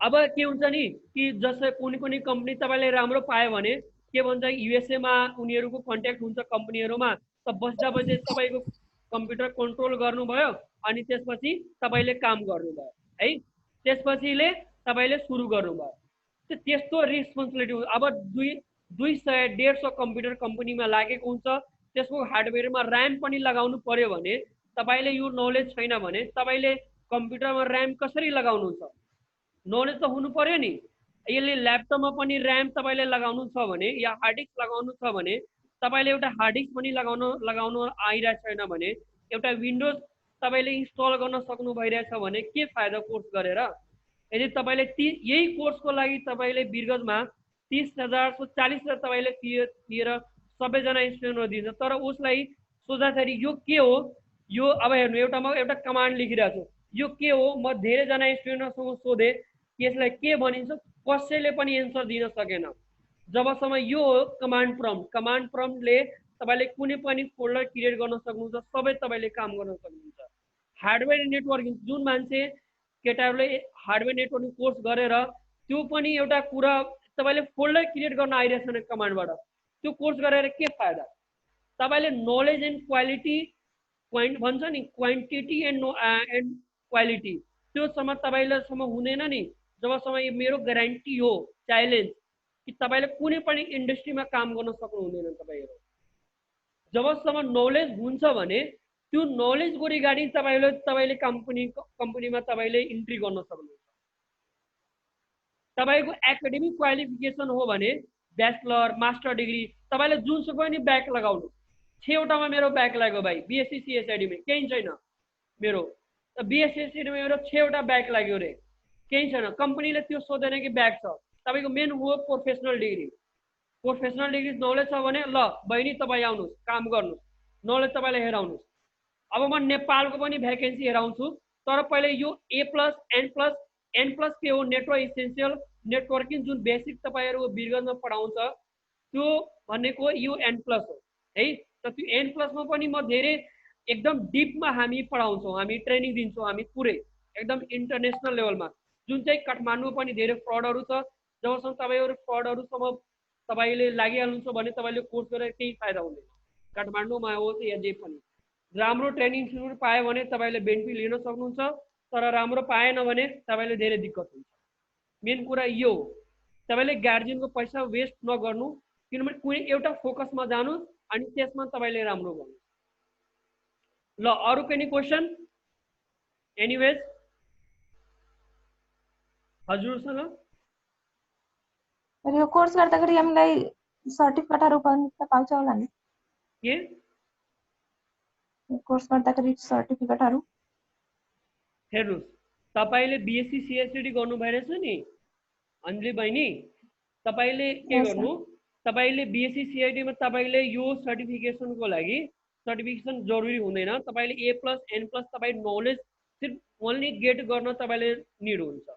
अब के हुन्छ नि कि जस्तै कुनै कम्पनी तपाईँले राम्रो पायो भने के भन्छ, युएसएमा उनीहरूको कन्ट्याक्ट हुन्छ कम्पनीहरूमा, त बस्दा बस्दै तपाईँको कम्प्युटर कन्ट्रोल गर्नुभयो अनि त्यसपछि तपाईँले काम गर्नुभयो है, त्यसपछिले तपाईँले सुरु गर्नुभयो। त्यस्तो रेस्पोन्सिबिलिटी हुन्छ। अब 200-150 कम्प्युटर कम्पनीमा लागेको हुन्छ, त्यसको हार्डवेयरमा ऱ्याम पनि लगाउनु पर्यो भने तपाईँले यो नलेज छैन भने तपाईँले कम्प्युटरमा ऱ्याम कसरी लगाउनुहुन्छ? नलेज त हुनु पर्यो नि। यसले ल्यापटपमा पनि ऱ्याम तपाईँले लगाउनु छ भने या हार्ड डिस्क लगाउनु छ भने तपाईँले एउटा हार्ड डिस्क पनि लगाउन आइरहेको छैन भने, एउटा विन्डोज तपाईँले इन्स्टल गर्न सक्नु भइरहेछ भने के फाइदा कोर्स गरेर? यदि तपाईँले यही कोर्सको लागि तपाईँले बिर्गजमा 30,000 40,000 तपाईँले तिरेर सबैजना स्टुडेन्टहरू दिन्छ, तर उसलाई सोच्दाखेरि यो के हो, यो अब हेर्नु एउटा कमान्ड लेखिरहेको छु, यो के हो, म धेरैजना स्टुडेन्टहरूसँग सोधेँ यसलाई के भनिन्छ, कसैले पनि एन्सर दिन सकेन। जबसम्म यो हो कमान्ड प्रम्प्टले तपाईँले कुनै पनि फोल्डर क्रिएट गर्न सक्नुहुन्छ, सबै तपाईँले काम गर्न सक्नुहुन्छ। हार्डवेयर नेटवर्किङ जुन मान्छे केटाहरूले हार्डवेयर नेटवर्किङ कोर्स गरेर त्यो पनि एउटा कुरा तपाईँले फोल्डर क्रिएट गर्न आइरहेछ भने कमान्डबाट त्यो कोर्स गरेर के फाइदा? तपाईँले नलेज एन्ड क्वालिटी भन्छ नि, क्वान्टिटी एन्ड क्वालिटी, त्योसम्म तपाईँलेसम्म हुँदैन नि जबसम्म यो मेरो ग्यारेन्टी हो च्यालेन्ज कि तपाईँले कुनै पनि इन्डस्ट्रीमा काम गर्न सक्नु हुँदैन। तपाईँहरू जबसम्म नलेज हुन्छ भने त्यो नलेजको रिगार्डिङ तपाईँले कम्पनीमा तपाईँले इन्ट्री गर्न सक्नुहुन्छ। तपाईँको एकाडेमिक क्वालिफिकेसन हो भने ब्याचलर मास्टर डिग्री तपाईँले जुनसुकै नि ब्याक लगाउनु। 6वटामा मेरो ब्याक लाग्यो भाइ, बिएससी सिएसआइडीमा केही छैन मेरो, बिएससी सिएसआइडीमा मेरो 6वटा ब्याक लाग्यो रे, केही छैन। कम्पनीले त्यो सोध्दैन कि ब्याक छ, तपाईँको मेन हो प्रोफेसनल डिग्री नलेज छ भने ल बहिनी तपाईँ आउनुहोस् काम गर्नुहोस्, नलेज तपाईँले हेराउनुहोस्। अब म नेपालको पनि भ्याकेन्सी हेराउँछु, तर पहिले यो ए प्लस एन प्लस के हो, नेटवर्क इसेन्सियल नेटवर्किङ जुन बेसिक तपाईँहरू बिर्गजमा पढाउँछ त्यो भनेको यो एन प्लस हो है। त त्यो एन प्लसमा पनि म धेरै एकदम डिपमा हामी पढाउँछौँ, हामी ट्रेनिङ दिन्छौँ, हामी पुरै एकदम इन्टरनेसनल लेभलमा, जुन चाहिँ काठमाडौँमा पनि धेरै फ्रडहरू छ। जबसम्म तपाईँहरू फ्रडहरूसम्म तपाईँले लागिहाल्नुहुन्छ भने तपाईँले कोर्स गरेर केही फाइदा हुँदैन। काठमाडौँमा होस् या जे पनि राम्रो ट्रेनिङ इन्स्टिट्युट पायो भने तपाईँले बेनिफिट लिन सक्नुहुन्छ, तर राम्रो पाएन भने तपाईँले धेरै दिक्कत हुन्छ। मेन कुरा यो हो, तपाईँले गार्जियनको पैसा वेस्ट नगर्नु, किनभने कुनै एउटा फोकसमा जानु अनि त्यसमा तपाईँले राम्रो गर्नु। ल अरू कुनै क्वेसन? एनिवेज हजुरसँग यो कोर्स गर्दाखेरि हामीलाई सर्टिफिकेटहरु पनि त पाउँछ होला नि? के कोर्स गर्दाखेरि सर्टिफिकेटहरु? हेर्नुहोस्, तपाईँले बिएससी सिएसडी गर्नु भइरहेछ नि अन्जली बहिनी, तपाईँले के गर्नु, तपाईँले बिएससी सिआइडीमा तपाईँले यो सर्टिफिकेसनको लागि सर्टिफिकेसन जरुरी हुँदैन तपाईले A+N+ तपाई नलेज सिर्फ ओन्ली गेट गर्न तपाईले निड हुन्छ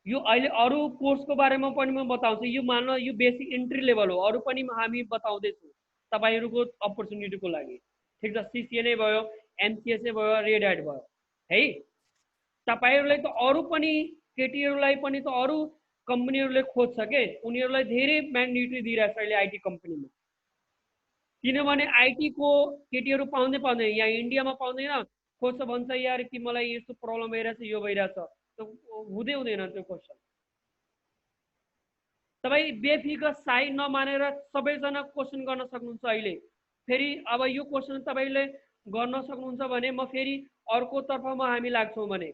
यो अहिले अरु कोर्सको बारेमा पनि म बताउँछु यो मान यो बेसिक एन्ट्री लेभल हो अरु पनि हामी बताउँदै छौं तपाईहरुको अपर्चुनिटीको लागि ठीक छ CCNA भयो MCSA भयो रेड ह्याट भयो है तपाईहरुलाई त अरु पनि केटीहरुलाई पनि त अरु कम्पनीहरुले खोज्छ के उनीहरुलाई धेरै म्याग्नेटिभ दिइरहेछ अहिले आईटी कम्पनीमा किनभने आईटी को केटीहरु पाउँदै पाउँदैन यहाँ इन्डियामा पाउँदैन खोज्छ भन्छ यार कि मलाई यस्तो प्रब्लम भइरहेछ यो भइरहेछ हुँदै हुँदैन त्यो क्वेशन तपाई बेफिकर साइ नमानेर सबैजना क्वेशन गर्न सक्नुहुन्छ अहिले फेरि अब यो क्वेशन तपाईले गर्न सक्नुहुन्छ भने म फेरि अर्को तर्फमा हामी लाग्छौं भने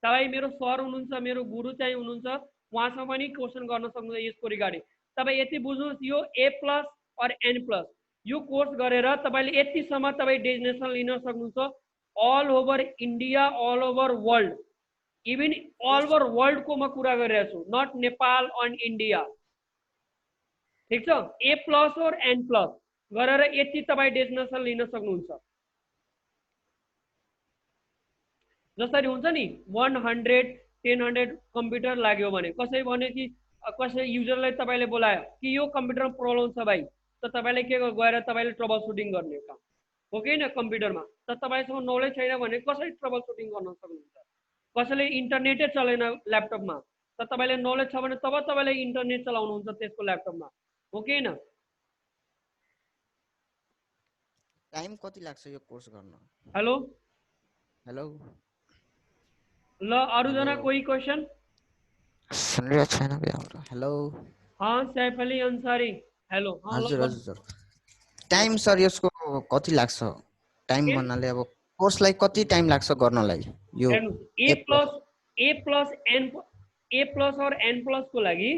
तपाई मेरो सर हुनुहुन्छ मेरो गुरु चाहिँ हुनुहुन्छ उहाँसँग पनि क्वेशन गर्न सक्नुहुन्छ यसको रिगार्डिङ तपाई यति बुझ्नुस् यो A+ और N+ यो कोर्स गरेर तपाईले यतिसम्म तपाई डेजिग्नेसन लिन सक्नुहुन्छ all over India all over world even all over world को म कुरा गरिरहेछु नट नेपाल एन्ड इन्डिया ठीक छ A+ और N+ गरेर यति तपाई डेजिग्नेसन लिन सक्नुहुन्छ जसरी हुन्छ नि 100 1000 कम्प्युटर लाग्यो भने कसै भने कि कसै युजरलाई तपाईले बोलायो कि यो कम्प्युटरमा प्रब्लम छ भाइ त तपाईले के गएर तपाईले ट्रबल सुटिङ गर्ने काम हो कि न कम्प्युटरमा त तपाईसँग नलेज छैन भने कसरी ट्रबल सुटिङ गर्न सक्नुहुन्छ कसैले इन्टरनेटै चलेन ल्यापटपमा त तपाईले नलेज छ भने तब तपाईले इन्टरनेट चलाउनुहुन्छ त्यसको ल्यापटपमा हो कि न टाइम कति लाग्छ यो कोर्स गर्न हेलो हेलो ल अरु जना कोही क्वेशन सुनिरहेको छैन के हाम्रो हेलो हाँ सैफ अली अंसारी हेलो हाँ हजुर हजुर टाइम सर यसको कति लाग्छ टाइम भन्नाले अब कोर्सलाई कति टाइम लाग्छ गर्नलाई यो A+ और N+ को लागि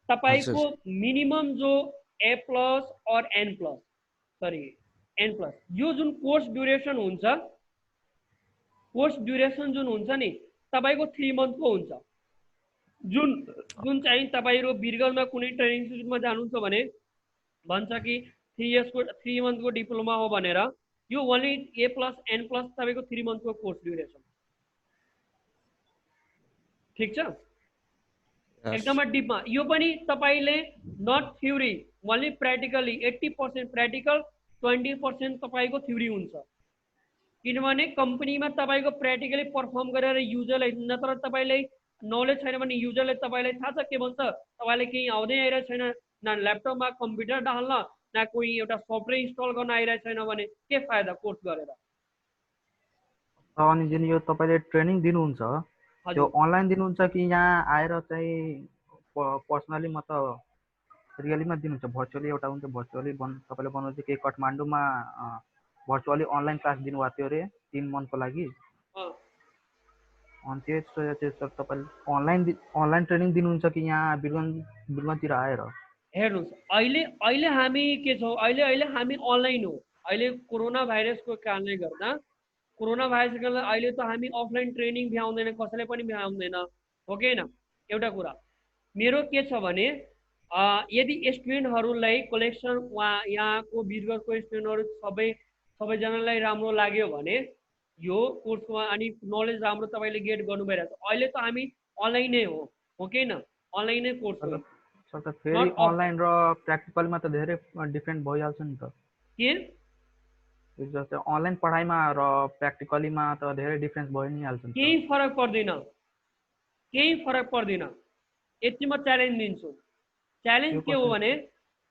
तपाईको मिनिमम जो A+ और N+ सरी N+ यो जुन कोर्स ड्युरेसन हुन्छ कोर्स ड्युरेसन जुन हुन्छ नि तपाईको 3 मन्थ को हुन्छ जुन जुन चाहिँ तपाईहरु बिरगलमा कुनै ट्रेनिङ इन्स्टिट्युटमा जानुहुन्छ भने भन्छ कि 3 मन्थ को डिप्लोमा हो भनेर यो ओन्ली A+ N+ तपाईको 3 मन्थ को कोर्स ड्युरेसन ठीक छ एकदमै डिपमा यो पनि तपाईले not theory only practically 80% practical 20% तपाईको थ्योरी हुन्छ किनभने कम्पनीमा तपाईको प्र्याक्टिकली परफर्म गरेर युजरलाई नत्र तपाईले नलेज छैन भने युजरले तपाईलाई थाहा छ के भन्छ तपाईले केही आउँदै आइरहेको छैन न ल्यापटपमा कम्प्युटर डाल्न न कोही एउटा सफ्टवेयर इन्स्टल गर्न आइरहेको छैन भने के फाइदा कोर्स गरेर अनि जुन यो तपाईले ट्रेनिङ दिनुहुन्छ त्यो अनलाइन दिनुहुन्छ कि यहाँ आएर चाहिँ पर्सनली मतलब रियलीमा दिनुहुन्छ भर्चुअली एउटा हुन्छ भर्चुअली तपाईले बनाउँछ कि काठमाडौँमा भर्चुअली अनलाइन क्लास दिनुभएको थियो रे 3 मन्थको लागि अनि त्यो सर तपाईले अनलाइन ट्रेनिङ दिनुहुन्छ कि यहाँ बिरगनतिर आएर हेर्नुस् अहिले हामी के छौ अहिले हामी अनलाइन हो अहिले कोरोना भाइरसको कारणले गर्दा कोरोना भाइरसको कारणले अहिले त हामी अफलाइन ट्रेनिङ भ्याउँदैन कसैले पनि भ्याउँदैन हो कि हैन एउटा कुरा मेरो के छ भने यदि स्टुडेन्टहरुलाई कलेक्सन यहाँको बिरगलको स्टुडेन्टहरु सबैजनालाई राम्रो लाग्यो भने यो कोर्समा अनि नलेज राम्रो तपाईले गेट गर्नु भइरहेछ अहिले त हामी अनलाइन नै हो कि न अनलाइन नै कोर्स हो सर त फेरि अनलाइन र प्र्याक्टिकलमा त धेरै डिफरेन्ट भइहाल्छ नि त के जस्तै अनलाइन पढाइमा र प्र्याक्टिकलीमा त धेरै डिफरेन्स भइ नै हाल्छ केही फरक पर्दैन यति म च्यालेन्ज दिन्छु च्यालेन्ज के हो भने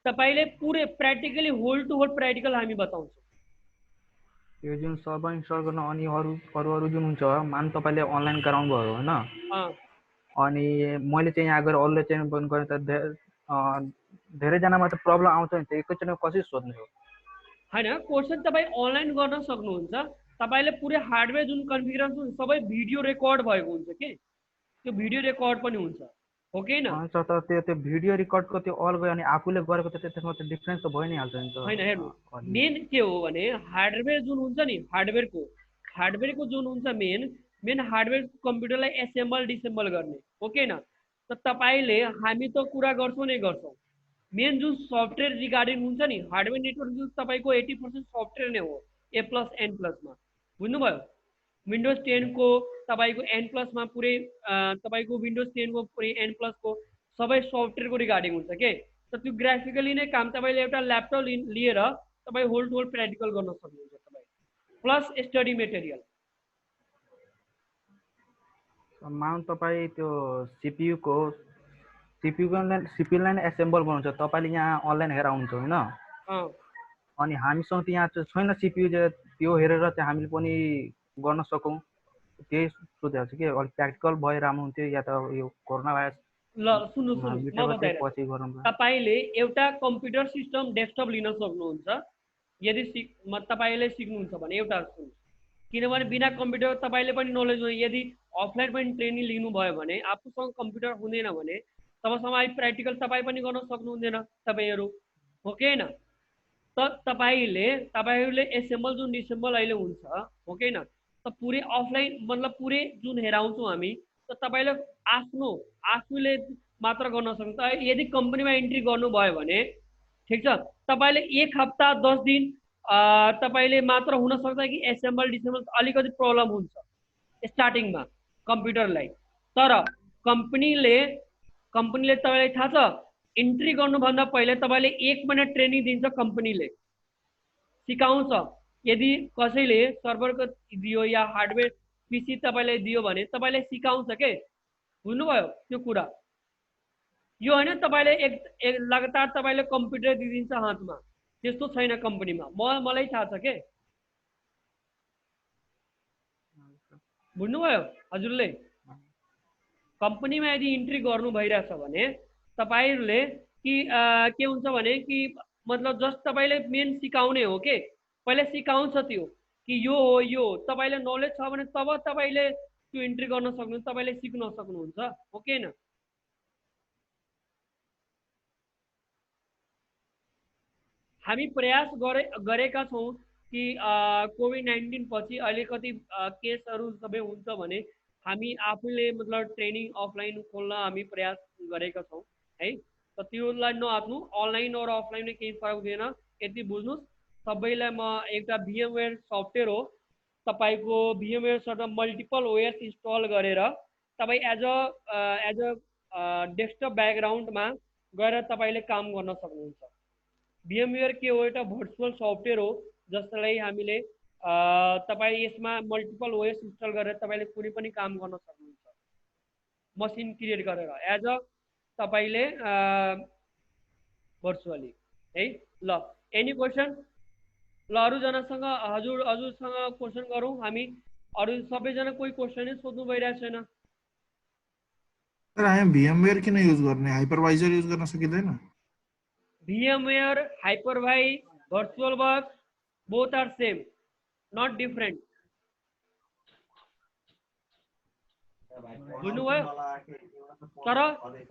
तपाईले पुरै practically whole to whole practical हामी बताउँछौं यो जुन सर्भर इन्स्टल गर्न अनि अरू जुन हुन्छ मान तपाईले अनलाइन गराउनु भयो हैन अनि मैले चाहिँ यहाँ गएर अरूले चाहिँ बन्द गरेँ त धेरै जनामा त प्रब्लम आउँछ नि त एकैचोटि कसरी सोध्ने हो हैन क्वेशन तपाई अनलाइन गर्न सक्नुहुन्छ तपाईले पुरै हार्डवेयर जुन कन्फिगरेसन सबै भिडियो रेकर्ड भएको हुन्छ के त्यो भिडियो रेकर्ड पनि हुन्छ हो कि न सर त त्यो भिडियो रेकर्डको त्यो अल गयो अनि आफूले गरेको त त्यसमा त डिफरेन्स त भइ नै हाल्छ नि त हैन हेर्नु मेन के हो भने हार्डवेयर जुन हुन्छ नि हार्डवेयरको जुन हुन्छ मेन हार्डवेयर कम्प्युटरलाई एसेम्बल डिसेम्बल गर्ने हो कि न त तपाईले हामी त कुरा गर्छौं नै गर्छौं मेन जुन सफ्टवेयर रिगार्डिङ हुन्छ नि हार्डवेयर नेटवर्क जुन तपाईँको 80% सफ्टवेयर नै हो A+N+मा बुझ्नुभयो। विन्डोज 10 को तपाईँको N+मा पुरै तपाईँको विन्डोज 10 को पुरै N+ को सबै सफ्टवेयरको रिगार्डिङ हुन्छ के। त त्यो ग्राफिकली नै काम तपाईँले एउटा ल्यापटप लिएर तपाईँ होल टु होल प्र्याक्टिकल गर्न सक्नुहुन्छ तपाईँ प्लस स्टडी मेटेरियल। माउन्ट तपाईँ त्यो CPU को लाई एसेम्बल बनाउँछ तपाईँले यहाँ अनलाइन हेरेर आउनुहुन्छ होइन। अनि हामीसँग त यहाँ चाहिँ छैन CPU त्यो हेरेर चाहिँ हामीले पनि गर्न सकौँ त्यही सोचेको छु कि अलिक प्र्याक्टिकल भए राम्रो हुन्थ्यो या त यो कोरोना भाइरस ल सुन्नु म बताइरहेको तपाईँले एउटा कम्प्युटर सिस्टम डेस्कटप लिन सक्नुहुन्छ यदि तपाईँले सिक्नुहुन्छ भने। एउटा सुन्नु, किनभने बिना कम्प्युटर तपाईँले पनि नलेज हो। यदि अफलाइन पनि ट्रेनिङ लिनुभयो भने आफूसँग कम्प्युटर हुँदैन भने तबसम्म आई प्र्याक्टिकल तपाईँ पनि गर्न सक्नुहुँदैन तपाईँहरू हो कि होइन। त तपाईँहरूले एसेम्बल जुन डिसेम्बल अहिले हुन्छ हो कि होइन। त पुरै अफलाइन मतलब पुरै जुन हेराउँछौँ हामी त तपाईँले आफूले मात्र गर्न सक्नुहुन्छ। यदि कम्पनीमा इन्ट्री गर्नुभयो भने ठिक छ, तपाईँले 1 हप्ता 10 दिन तपाईँले मात्र हुनसक्छ कि एसेम्बल डिसेम्बल अलिकति प्रब्लम हुन्छ स्टार्टिङमा कम्प्युटरलाई। तर कम्पनीले तपाईँलाई थाहा छ इन्ट्री गर्नुभन्दा पहिले तपाईँले 1 महिना ट्रेनिङ दिन्छ, कम्पनीले सिकाउँछ। यदि कसैले सर्भरको दियो या हार्डवेयर पिसी तपाईँलाई दियो भने तपाईँले सिकाउँछ के, बुझ्नुभयो त्यो कुरा। यो होइन तपाईँले एक लगातार तपाईँले कम्प्युटर दिइदिन्छ हातमा, त्यस्तो छैन कम्पनीमा। मलाई थाहा छ के, बुझ्नुभयो हजुरले। कम्पनीमा यदि इन्ट्री गर्नु भइरहेछ भने तपाईँहरूले के हुन्छ भने कि मतलब जस्ट तपाईँले मेन सिकाउने हो के, पहिले सिकाउँछ त्यो कि यो हो यो तपाईँले नलेज छ भने तब तपाईँले त्यो इन्ट्री गर्न सक्नुहुन्छ, तपाईँले सिक्न सक्नुहुन्छ हो कि होइन। हामी प्रयास गरेका छौँ कि कोभिड-19 पछि अलिकति केसहरू सबै हुन्छ भने हामी आफूले मतलब ट्रेनिङ अफलाइन खोल्न हामी प्रयास गरेका छौँ है। त त्योलाई नआत्नु, अनलाइन र अफलाइन केही फरक हुँदैन यति बुझ्नुहोस्। सबैलाई म एउटा VMware सफ्टवेयर हो, तपाईँको VMwareबाट मल्टिपल OS इन्स्टल गरेर तपाईँ एज अ डेस्कटप ब्याकग्राउन्डमा गएर तपाईँले काम गर्न सक्नुहुन्छ। VMware के हो, एउटा भर्चुअल सफ्टवेयर हो जसलाई हामीले तपाईँ यसमा मल्टिपल OS इन्स्टल गरेर तपाईँले कुनै पनि काम गर्न सक्नुहुन्छ मसिन क्रिएट गरेर एज अ तपाईँले भर्चुअली है। ल एनी क्वेसन? ल अरूजनासँग हजुरसँग क्वेसन गरौँ हामी। अरू सबैजना कोही क्वेसनै सोध्नु भइरहेको छैन। सर हामी VMware किन युज गर्ने, हाइपरवाइजर युज गर्न सकिँदैन? VMware, hypervisor, virtualbox, both are same, not different. बुझ्नुभयो? तर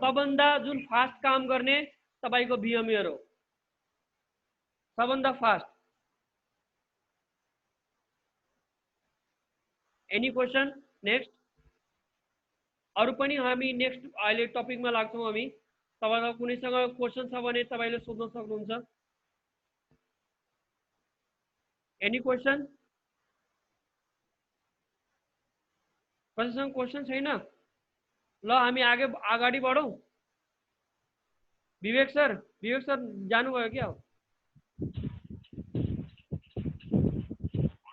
सबभन्दा जुन फास्ट काम गर्ने तपाईँको VMware हो, सबभन्दा फास्ट। Any question? नेक्स्ट अरू पनि हामी नेक्स्ट अहिले टपिकमा लाग्छौँ हामी। तपाईँलाई कुनैसँग क्वेसन छ भने तपाईँले सोध्न सक्नुहुन्छ। Any question? कसैसँग क्वेसन छैन? ल हामी अगाडि बढौँ। विवेक सर जानुभयो क्या हो?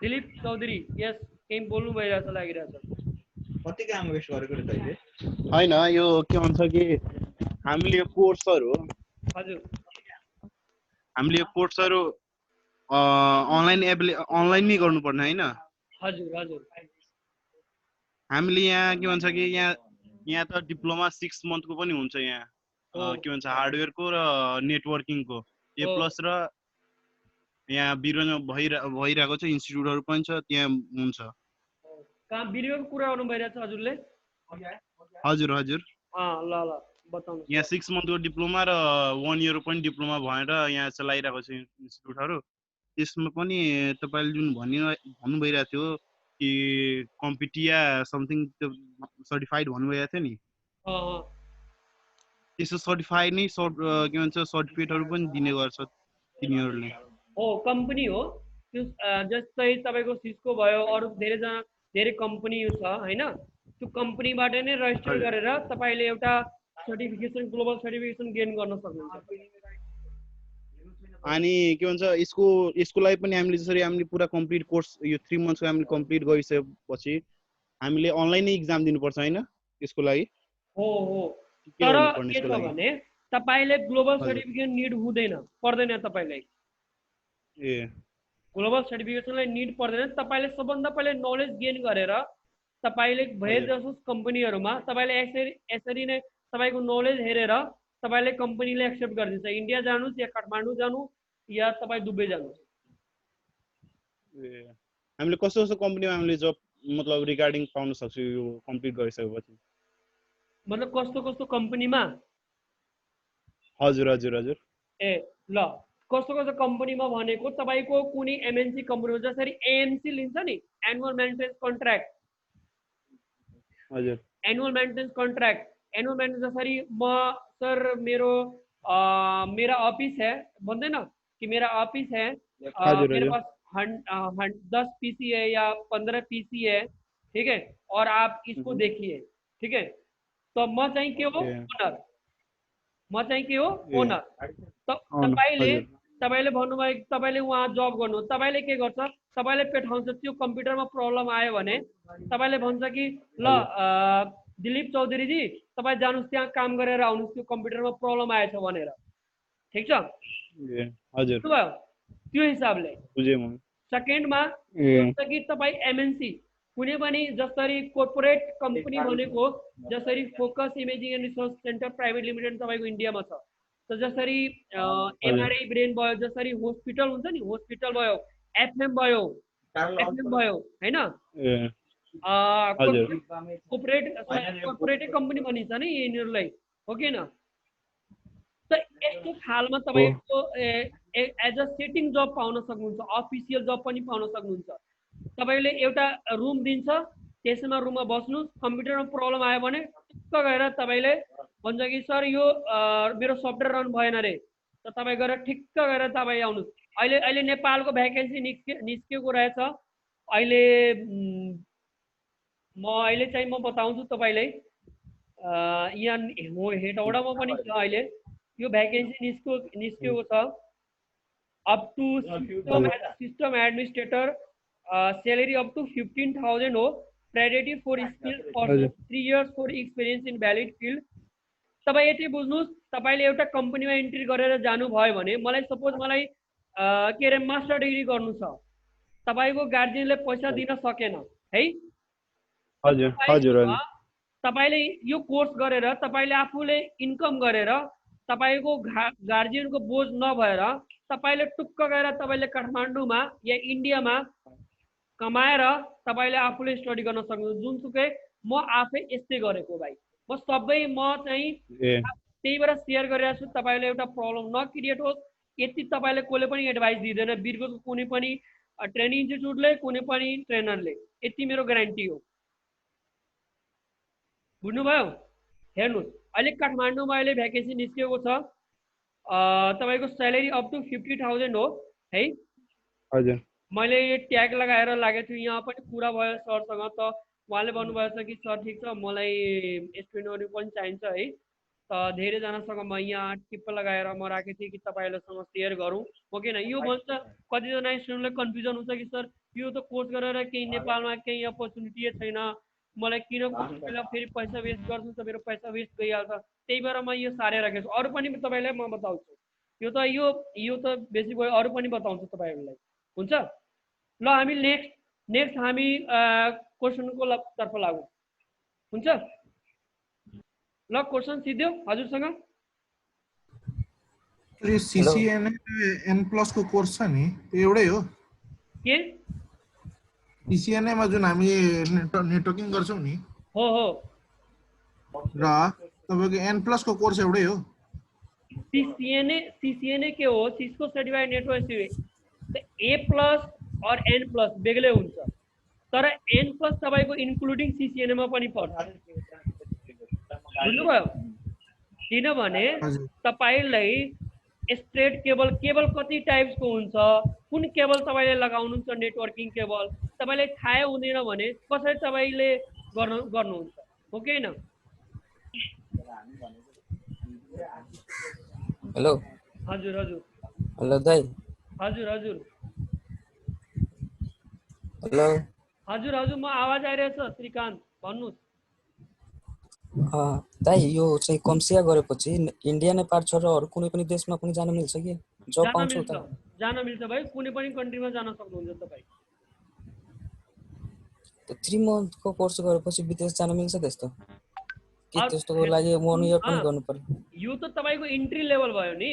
दिलीप चौधरी, यस केही बोल्नु भइरहेछ लागिरहेछ। कति काम वेस्ट गरेको रे तैले? हैन यो के भन्छ कि हामीले यो कोर्सहरु हजुर हामीले यो कोर्सहरु अनलाइनमै गर्नुपर्ने हैन? हजुर हजुर हामीले यहाँ के भन्छ कि यहाँ त डिप्लोमा 6 मन्थको पनि हुन्छ यहाँ के भन्छ हार्डवेयरको र नेटवर्किङको A+ र यहाँ बिरोजमा भइरहेको छ इन्स्टिट्युटहरु पनि छ त्यहाँ हुन्छ। काम बिरोको कुरा गर्नु भइरहेछ हजुरले? हजुर हजुर ल ल बताउनु। यहाँ 6 मन्थको डिप्लोमा र 1 इयर पनि डिप्लोमा भएर यहाँ चलाइरहेको छ इन्स्टिट्युटहरु। त्यसमा पनि तपाईले जुन भन्नु भइरहेको थियो कि कम्पिटिया समथिङ सर्टिफाइड भन्नु भइरहेको थियो नि, त्यसो सर्टिफाई नै के भन्छ सर्टिफिकेटहरु पनि दिने गर्छ तिनीहरुले। हो कम्पनी हो त्यो जस्तै तपाईको सिस्को भयो अरु धेरै कम्पनी छ हैन त्यो कम्पनीबाट नै रजिस्टर गरेर तपाईले एउटा सर्टिफिकेसन ग्लोबल सर्टिफिकेसन गेन गर्न सक्नुहुन्छ। अनि के भन्छ यसको लागि पनि हामीले जसरी हामीले पुरा कम्प्लिट कोर्स यो 3 मन्थ्सको हामीले कम्प्लिट गरिसकेपछि हामीले अनलाइन नै एक्जाम दिनुपर्छ हैन यसको लागि? हो हो तर के छ भने तपाईले ग्लोबल सर्टिफिकेट निड हुँदैन पर्दैन तपाईलाई। ए ग्लोबल सर्टिफिकेसनलाई निड पर्दैन तपाईले सबभन्दा पहिले नलेज गेन गरेर तपाईले भए जसो कम्पनीहरुमा तपाईले यसरी नै तपाईको नलेज हेरेर तपाईले कम्पनीले एक्सेप्ट गर्दिन्छ। इन्डिया जानुस् या काठमाडौँ जानु या तपाई दुबई जानुस्। ए हामीले कस्तो कस्तो कम्पनीमा हामीले जब मतलब रिगार्डिङ पाउन सक्छौं यो कम्प्लिट गरिसकेपछि? मतलब कस्तो कस्तो कम्पनीमा? हजुर हजुर हजुर। ए ल कस्तो कस्तो कम्पनीमा भनेको तपाईको कुनै एमएनसी कम्पनी जसरी एएमसी लिन्छ नि एनुअल मेन्टेनेन्स कन्ट्र्याक्ट। हजुर annual maintenance contract annual maintenance जसरी म सर मेरा ऑफिस है बोलते ना कि मेरा ऑफिस है मेरे पास 10 पीसी है या 15 पीसी है ठीक है और आप इसको देखिए ठीक है तो म चाहिँ के हो ओनर म चाहिँ के हो ओनर त तपाईले भन्नुभयो तपाईले वहाँ जब गर्नु तपाईले के गर्छ तपाईले पेठाउँछ त्यो कम्प्युटरमा प्रब्लम आयो भने तपाईले भन्छ कि ल दिलीप चौधरी जी तपाई जानुस् त्यहाँ काम गरेर आउनुस् त्यो कम्प्युटरमा प्रब्लम आएछ भनेर ठीक छ हजुर त्यो हिसाबले बुझे म। सेकेन्डमा हुन्छ कि तपाई एमएनसी कुनै पनि जसरी कर्पोरेट कम्पनी भनेको जसरी focus imaging and research centre private limited तपाईको इन्डियामा छ त जसरी एमआरआई ब्रेन भयो जसरी हस्पिटल हुन्छ नि हस्पिटल भयो एफएम भयो हैन कर्पोरेट कम्पनी भनिन्छ नि यिनीहरूलाई हो कि न त यस्तो खालमा तपाईको एज अ सेटिङ जब पाउन सक्नुहुन्छ अफिसियल जब पनि पाउन सक्नुहुन्छ। तपाईले एउटा रुम दिन्छ त्यसैमा रुममा बस्नु कम्प्युटरमा प्रब्लम आयो भने टक्क गएर तपाईले भन्छ कि सर यो मेरो सफ्टवेयर रन भएन रे त तपाई गएर ठिक्क गरेर तपाई आउनुस्। अहिले नेपालको भ्याकेन्सी निस्केको रहेछ अहिले म बताउँछु तपाईलाई यहाँ हेटौडामा पनि छ अहिले यो भ्याकेन्सी निस्केको छ up to system administrator salary up to 15,000 हो priority for skill for 3 years for experience in valid field. तपाई यति बुझ्नुस् तपाईले एउटा कम्पनीमा इन्ट्री गरेर जानु भयो भने मलाई सपोज मलाई के अरे मास्टर डिग्री गर्नु छ तपाईको गार्जियनले पैसा दिन सकेन है हजुर हजुर तपाईले यो कोर्स गरेर तपाईले आफूले इन्कम गरेर तपाईको गार्जियनको बोझ नभएर तपाईले टुक्क गएर तपाईले काठमाडौँमा या इन्डियामा कमाएर तपाईले आफूले स्टडी गर्न सक्नुहुन्छ। जुनसुकै म आफै यस्तै गरेको भाइ म सबै म चाहिँ त्यही भएर सेयर गरिरहेको छु तपाईले एउटा प्रब्लम नक्रिएट होस् यति तपाईले कसले पनि एडभाइस दिँदैन बिर्गोको कुनै पनि ट्रेनिङ इन्स्टिट्युटले कुनै पनि ट्रेनरले यति मेरो ग्यारेन्टी हो। बुझ्नुभयो? हेर्नुहोस् अहिले काठमाडौँमा अहिले भ्याकेन्सी निस्केको छ तपाईको स्यालेरी अप टु 50,000 हो है हजुर मैले ट्याग लगाएर लागेको छु यहाँ पनि कुरा भयो सरसँग त उहाँले भन्नुभएको छ कि सर ठिक छ मलाई स्टुडेन्टहरू पनि चाहिन्छ है त धेरैजनासँग म यहाँ टिप्पो लगाएर म राखेको थिएँ कि तपाईँहरूसँग सेयर गरौँ हो किन यो भन्छ कतिजना स्टुडेन्टलाई कन्फ्युजन हुन्छ कि सर यो त कोर्स गरेर केही नेपालमा केही अपर्च्युनिटी छैन मलाई किन फेरि पैसा वेस्ट गर्छु त मेरो पैसा वेस्ट गइहाल्छ त्यही भएर म यो सारे राखेको छु। अरू पनि तपाईँलाई म बताउँछु यो त बेसी भयो अरू पनि बताउँछु तपाईँहरूलाई हुन्छ। ल हामी नेक्स्ट हामी क्वेसनको तर्फ लागौँ हुन्छ। ल क्वेसन सिधो हजुरसँग सीसीएनए N+ को कोर्स छ नि त्यो एउटै हो के सीसीएनए मा जुन हामी नेटवर्किङ गर्छौं नि हो र तपाईको N+ को कोर्स एउटै हो। सीसीएनए के हो सिस्को सर्टिफाइड नेटवर्क A+ और N+ बेग्लै हुन्छ तर N+ तपाईको इन्क्लुडिङ सीसीएनए मा पनि पर्छ बुझ्नुभयो किनभने हजुर तपाईलाई स्ट्रेट केबल केबल कति टाइप्सको हुन्छ, कुन केबल तपाईँले लगाउनुहुन्छ नेटवर्किङ केबल तपाईँलाई थाहै हुँदैन भने कसरी तपाईँले गर्नुहुन्छ हो कि होइन? हेलो हजुर हजुर हेलो दाइ हजुर हजुर हेलो हजुर हजुर म आवाज आइरहेछ श्रीकान्त भन्नुहोस्। दाइ यो चाहिँ कम्सिया गरेपछि इन्डिया नेपाल छोडेर अरू कुनै पनि देशमा पनि जान मिल्छ कि जब पाउँछ उता? जान मिल्छ भाइ, कुनै पनि कन्ट्रीमा जान सक्नुहुन्छ तपाईँ। 3 मन्थको कोर्स गरेपछि विदेश जान मिल्छ त्यस्तो कि त्यस्तोको लागि 1 इयर पनि गर्नु पर्यो? यो त तपाईँको इन्ट्री लेभल भयो नि,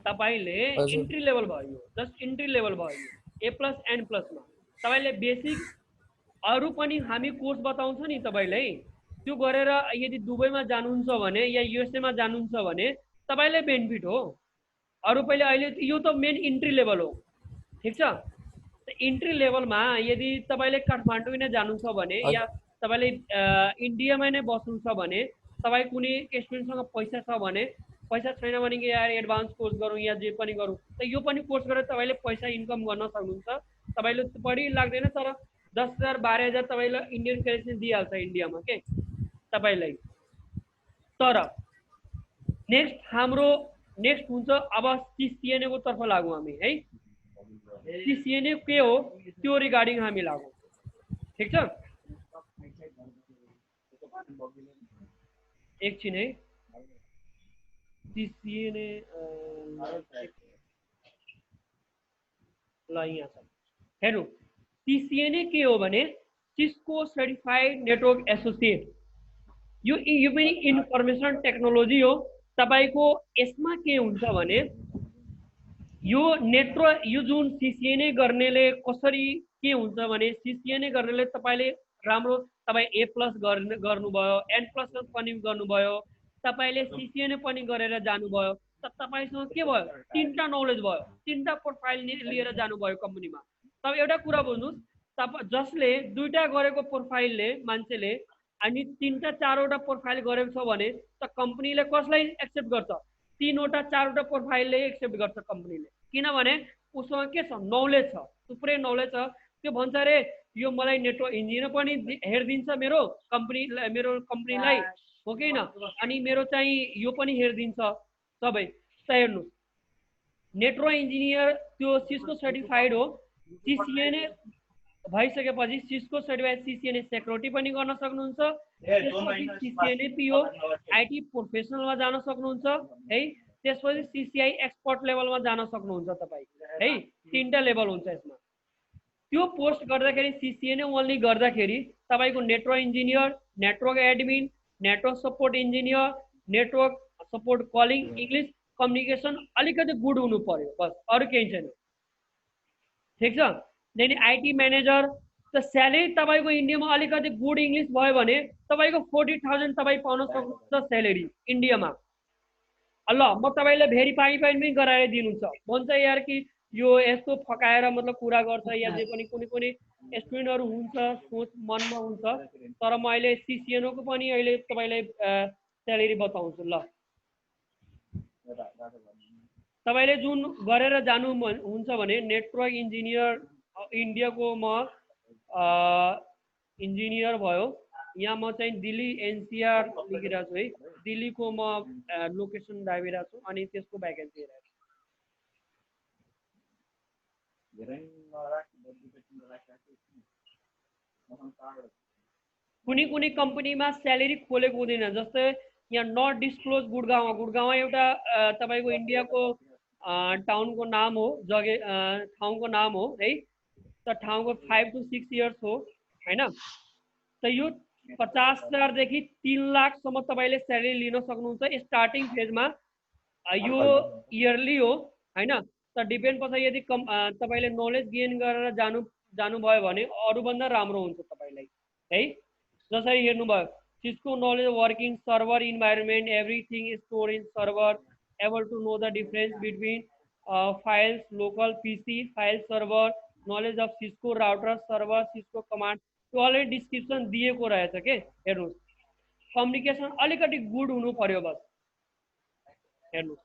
तपाईँले इन्ट्री लेभल भयो, जस्ट इन्ट्री लेभल भयो A+ N+ मा। तपाईँले बेसिक अरू पनि हामी कोर्स बताउँछ नि तपाईँलाई, त्यो गरेर यदि दुबईमा जानुहुन्छ भने या USA मा जानुहुन्छ भने तपाईँलाई बेनिफिट हो। अरू पहिले अहिले यो त मेन इन्ट्री लेभल हो, ठिक छ? इन्ट्री लेभलमा यदि तपाईँले काठमाडौँ नै जानु छ भने या तपाईँले इन्डियामा नै बस्नु छ भने, तपाईँ कुनै स्टुडेन्टसँग पैसा छ भने, पैसा छैन भने कि यार एडभान्स कोर्स गरौँ या जे पनि गरौँ, त यो पनि कोर्स गरेर तपाईँले पैसा इन्कम गर्न सक्नुहुन्छ। तपाईँले बढी लाग्दैन तर 10,000 12,000 तपाईँलाई इन्डियन करेन्सी दिइहाल्छ इन्डियामा के तपाईँलाई। तर नेक्स्ट हुन्छ अब CCNA को तर्फ लागौँ हामी है। CCNA के हो त्यो रिगार्डिङ हामी लागौँ, ठिक छ? एकछिन है। CCNA ल यहाँ छ हेर्नु, CCNA के हो भने सिस्को सर्टिफाइड नेटवर्क एसोसिएट। यो पनि इन्फर्मेसन टेक्नोलोजी हो। तपाईको यसमा के हुन्छ भने यो नेटवर्क यो जुन CCNA गर्नेले कसरी के हुन्छ भने CCNA गर्नेले तपाईले राम्रो तपाई A+ गर्नुभयो, N+ पनि गर्नुभयो, तपाईले CCNA पनि गरेर जानुभयो, त तपाईसँग के भयो? 3टा नलेज भयो, 3टा प्रोफाइल लिएर जानुभयो कम्पनीमा। तब एउटा कुरा बुझ्नुस्, जसले 2टा गरेको प्रोफाइलले मान्छेले अनि 3टा 4वटा प्रोफाइल गरेको छ भने त कम्पनीले कसलाई एक्सेप्ट गर्छ? 3वटा 4वटा प्रोफाइलले एक्सेप्ट गर्छ कम्पनीले, किनभने उसँग के छ? नलेज छ, थुप्रै नलेज छ। त्यो भन्छ रे यो मलाई नेटवर्क इन्जिनियर पनि हेरिदिन्छ मेरो कम्पनीलाई हो कि हैन, अनि मेरो चाहिँ यो पनि हेरिदिन्छ सबै। त हेर्नु नेटवर्क इन्जिनियर त्यो सिस्को सर्टिफाइड हो। CCNA भइसकेपछि सिस्को सर्टिफाइड CCNA सेक्युरिटी पनि गर्न सक्नुहुन्छ, त्यसपछि CCNA PO IT प्रोफेसनलमा जान सक्नुहुन्छ है, त्यसपछि CCI एक्सपर्ट लेभलमा जान सक्नुहुन्छ तपाईँ है। 3टा लेभल हुन्छ यसमा। त्यो पोस्ट गर्दाखेरि CCNA ओन्ली गर्दाखेरि तपाईको network engineer, network admin, network support engineer, network support calling, English communication अलिकति गुड हुनु पर्यो, बस अरू केही छैन, ठिक छ? देन IT म्यानेजर त स्यालेरी तपाईको इन्डियामा अलिकति गुड इङ्ग्लिस भयो भने तपाईको 40,000 तपाईँ पाउन सक्नुहुन्छ स्यालेरी इन्डियामा। ल म तपाईँलाई भेरिफाई पनि गराएर दिनुहुन्छ, भन्छ यार कि यो यस्तो फकाएर मतलब कुरा गर्छ या जे पनि कुनै स्टुडेन्टहरू हुन्छ सोच मनमा हुन्छ। तर म अहिले CCNA को पनि अहिले तपाईँलाई स्यालेरी बताउँछु। ल तपाईँले जुन गरेर जानु हुन्छ भने नेटवर्क इन्जिनियर इन्डियाको म इन्जिनियर भयो, यहाँ म चाहिँ दिल्ली NCR लेखिरहेको छु है, दिल्लीको म लोकेसन दाबिरहेको छु अनि त्यसको भ्याकेन्सी हेरेको छु। कुनै कम्पनीमा स्यालेरी खोलेको हुँदैन, जस्तै यहाँ नट डिस्क्लोज गुडगाउँ एउटा तपाईँको इन्डियाको टाउनको नाम हो, ठाउँको नाम हो है। त ठाउँको 5 to 6 इयर्स हो हैन। त यो 50,000 देखि 3 लाखसम्म तपाईँले स्यालेरी लिन सक्नुहुन्छ स्टार्टिङ फेजमा। यो इयरली हो हैन। त डिपेन्ड पर्छ, यदि तपाईँले नलेज गेन गरेर जानुभयो भने अरूभन्दा राम्रो हुन्छ तपाईँलाई है। जसरी हेर्नुभयो Cisco knowledge working server environment, everything is store in server, able to know the difference between files, local PC file server, knowledge of Cisco router server, Cisco command, त्यो अलरेडी डिस्क्रिप्सन दिएको रहेछ के हेर्नुहोस्। कम्युनिकेसन अलिकति good हुनु पर्यो बस। हेर्नु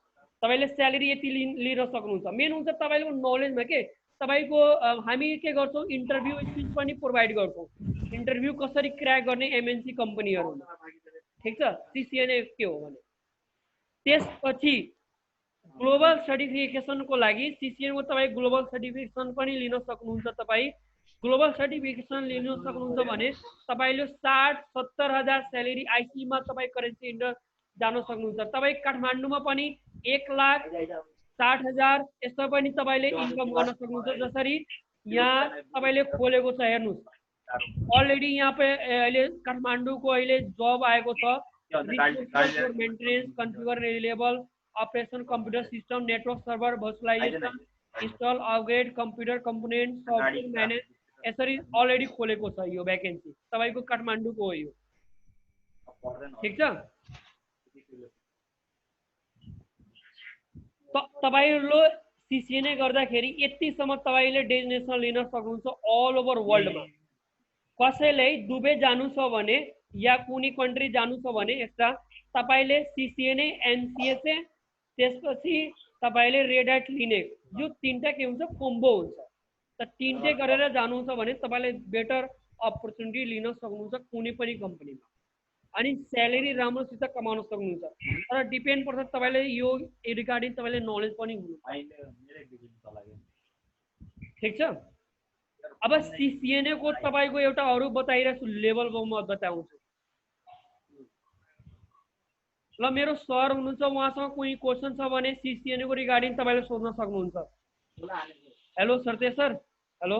तपाईले स्यालेरी यति लिन सक्नुहुन्छ, मेन हुन्छ तपाईको नलेजमा के तपाईको हामी के गर्छौँ इन्टरभ्यू स्किल्स पनि प्रोभाइड गर्छौँ, इन्टरभ्यू कसरी क्र्याक गर्ने एमएनसी कम्पनीहरुमा, ठीक छ। सीसीएनए के हो भने त्यसपछि ग्लोबल सर्टिफिकेसनको लागि सीसीएनए को तपाई ग्लोबल सर्टिफिकेसन पनि लिन सक्नुहुन्छ। तपाई ग्लोबल सर्टिफिकेसन लिन सक्नुहुन्छ भने तपाईले 60-70 हजार स्यालेरी आईसी मा तपाई करेन्सी इन्डर जान सक्नुहुन्छ। तपाई काठमाडौँमा पनि 1,60,000 यस्तो पनि तपाईले इन्कम गर्न सक्नुहुन्छ। जसरी यहाँ तपाईले खोलेको छ हेर्नुस्, अलरेडी यहाँ पे अहिले काठमाडौँको अहिले जब आएको छ maintenance configure reliable operation computer system network server virtualization install upgrade computer component software manage यसरी अलरेडी खोलेको छ यो भ्याकेन्सी तपाईको काठमाडौँको हो यो, ठीक छ। तपाईहरुले सीसीएनए गर्दाखेरि यतिसम्म तपाईले डेजिग्नेसन लिन सक्नुहुन्छ ऑल ओभर वर्ल्डमा। कसैले दुबई जानु छ भने या कुनै कन्ट्री जानु छ भने एक्स्ट्रा तपाईले सीसीएनए एनसीएसए त्यसपछि तपाईले रेड हाट लिने यो तीनटा के हुन्छ कोम्बो हुन्छ। त तीनटै गरेर जानुहुन्छ भने तपाईले बेटर अपर्चुनिटी लिन सक्नुहुन्छ कुनै पनि कम्पनीमा अनि स्यालेरी राम्रोसित कमाउन सक्नुहुन्छ। तर डिपेन्ड पर्छ तपाईले यो रिगार्डिङ तपाईले नलेज पनि हुनु, ठीक छ। अब सीसीएनए को तपाईको एउटा अरु बताइरहेछु लेभल म बताउँछु ल। मेरो सर हुनुहुन्छ उहाँसँग कुनै क्वेशन छ भने सीसीएनए को रिगार्डिङ तपाईले सोध्न सक्नुहुन्छ। Hello Sartej sir, hello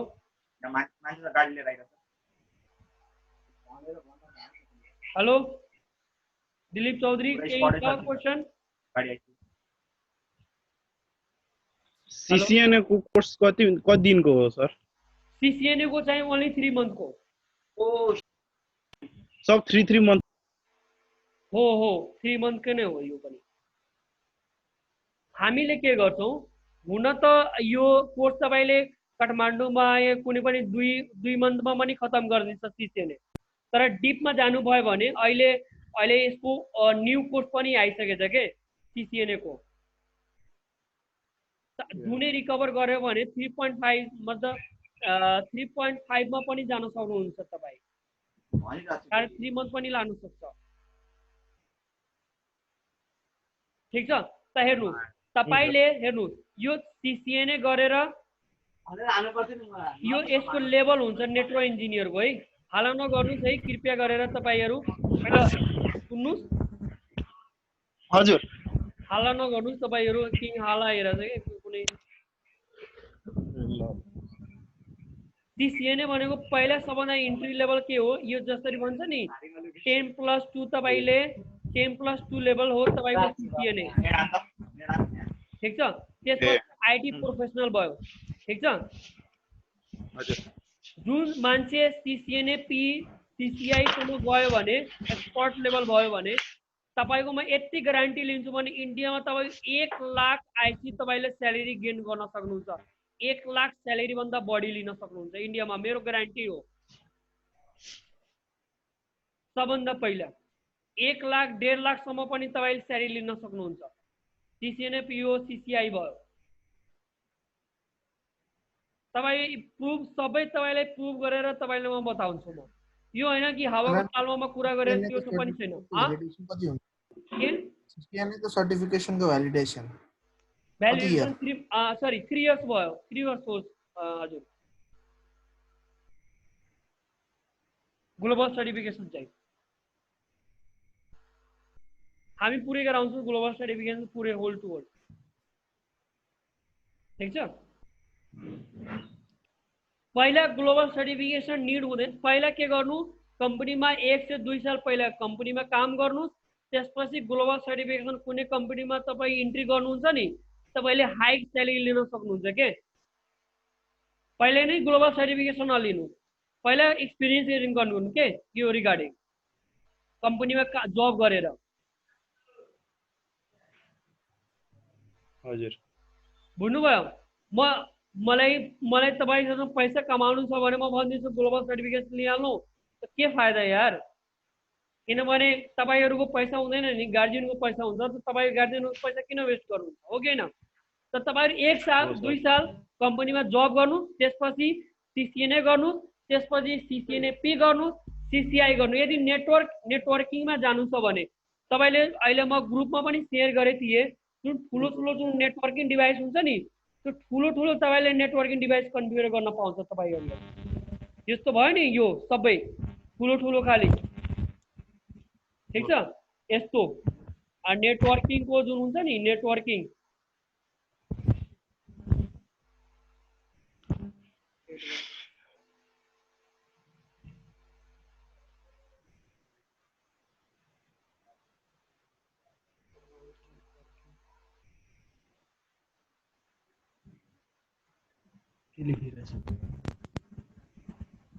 hello Dilip Chaudhary question CCNA को कोर्स कति दिनको हो सर? सीसीएनए को चाहिँ ओन्ली 3 मंथ को सब 3 मंथ हो 3 मंथ के नै हो। यो पनि हामीले के गर्छौं हुन त यो कोर्स तपाईले काठमाडौँमा या कुनै पनि 2 मन्थमा पनि खतम गरिदिन्छ सीसीएनए। तर डिपमा जानु भयो भने अहिले यसको न्यू कोर्स पनि आइसकेछ के सीसीएनए को। जुनै रिकभर गर्यो भने 3.5 मतलब 3.5 मा पनि जान सक्नुहुन्छ तपाई, 3 मन्थ पनि लानु सक्छ, ठीक छ। त हेर्नु तपाईले हेर्नु यो सीसीएनए गरेर यो यसको लेभल हुन्छ नेटवर्क इन्जिनियर को है। हाला नगर्नुस् है कृपया गरेर तपाईहरु सुन्नुस्, हजुर हाला नगर्नुस् तपाईहरु कि हाला हेरेर चाहिँ कुनै सीसीएनए भनेको पहिला सबभन्दा इन्ट्री लेभल के हो यो जसरी भन्छ नि 10+2 तपाईले 10+2 लेभल हो तपाईको सीसीएनए, ठीक छ। त्यसपछि आईटी प्रोफेसनल भयो, ठीक छ। हजुर जुन मान्छे सीसीएनए पी सीसीआई सम्म गयो भने एक्सपर्ट लेभल भयो भने तपाईकोमा यति ग्यारेन्टी लिन्छु भने इन्डियामा तपाई 1 लाख आईसी तपाईले स्यालेरी गेन गर्न सक्नुहुन्छ। 1 लाख स्यालेरी भन्दा बढी लिन सक्नुहुन्छ इन्डियामा, मेरो ग्यारेन्टी हो। सबभन्दा पहिला 1 लाख 1.5 लाख सम्म पनि तपाईले स्यालेरी लिन सक्नुहुन्छ। सीसीएनए पीओ सीसीआई भयो तपाई प्रुफ सबै तपाईले प्रुफ गरेर तपाईले म बताउँछु। म यो हैन कि हावाको तालमा कुरा गरेर त्यो पनि छैन। सीसीएनए को सर्टिफिकेशन को भ्यालिडेसन 3 इयर्स भयो, 3 इयर्स हो हजुर। ग्लोबल सर्टिफिकेसन चाहिँ हामी पुरै गराउँछौँ, ग्लोबल सर्टिफिकेसन पुरै होल्ड टु होल्ड, ठीक छ। पहिला ग्लोबल सर्टिफिकेसन निड हुँदैन। पहिला के गर्नु कम्पनीमा 1 से 2 साल पहिला कम्पनीमा काम गर्नु, त्यसपछि ग्लोबल सर्टिफिकेसन कुनै कम्पनीमा तपाई इन्ट्री गर्नुहुन्छ नि तपाईले हाई स्यालेरी लिन सक्नुहुन्छ के। पहिले नै ग्लोबल सर्टिफिकेसन नलिनु, पहिला एक्सपिरियन्स गेन गर्नु के यो रिगार्डिङ कम्पनीमा जब गरेर। हजुर बुझ्नुभयो? मलाई तपाईसँग पैसा कमाउनु छ भने म भन्दिन्छु ग्लोबल सर्टिफिकेसन लिइहाल्नु, के फाइदा यार। किनभने तपाईँहरूको पैसा हुँदैन नि, गार्जियनको पैसा हुन्छ, त तपाईँ गार्जियनको पैसा किन वेस्ट गर्नुहुन्छ, हो कि होइन? त तपाईँहरू 1 साल 2 साल कम्पनीमा जब गर्नु, त्यसपछि सिसिएनए गर्नु, त्यसपछि सिसिएनएपी गर्नु, सिसिआई गर्नु। यदि नेटवर्किङमा जानु छ भने तपाईँले अहिले म ग्रुपमा पनि सेयर गरेँ थिएँ, जुन ठुलो ठुलो जुन नेटवर्किङ डिभाइस हुन्छ नि, त्यो ठुलो ठुलो तपाईँले नेटवर्किङ डिभाइस कन्फिगर गर्न पाउँछ तपाईँहरूले। यस्तो भयो नि, यो सबै ठुलो ठुलो खालि, ठिक छ? यस्तो नेटवर्किङको जुन हुन्छ नि, नेटवर्किङ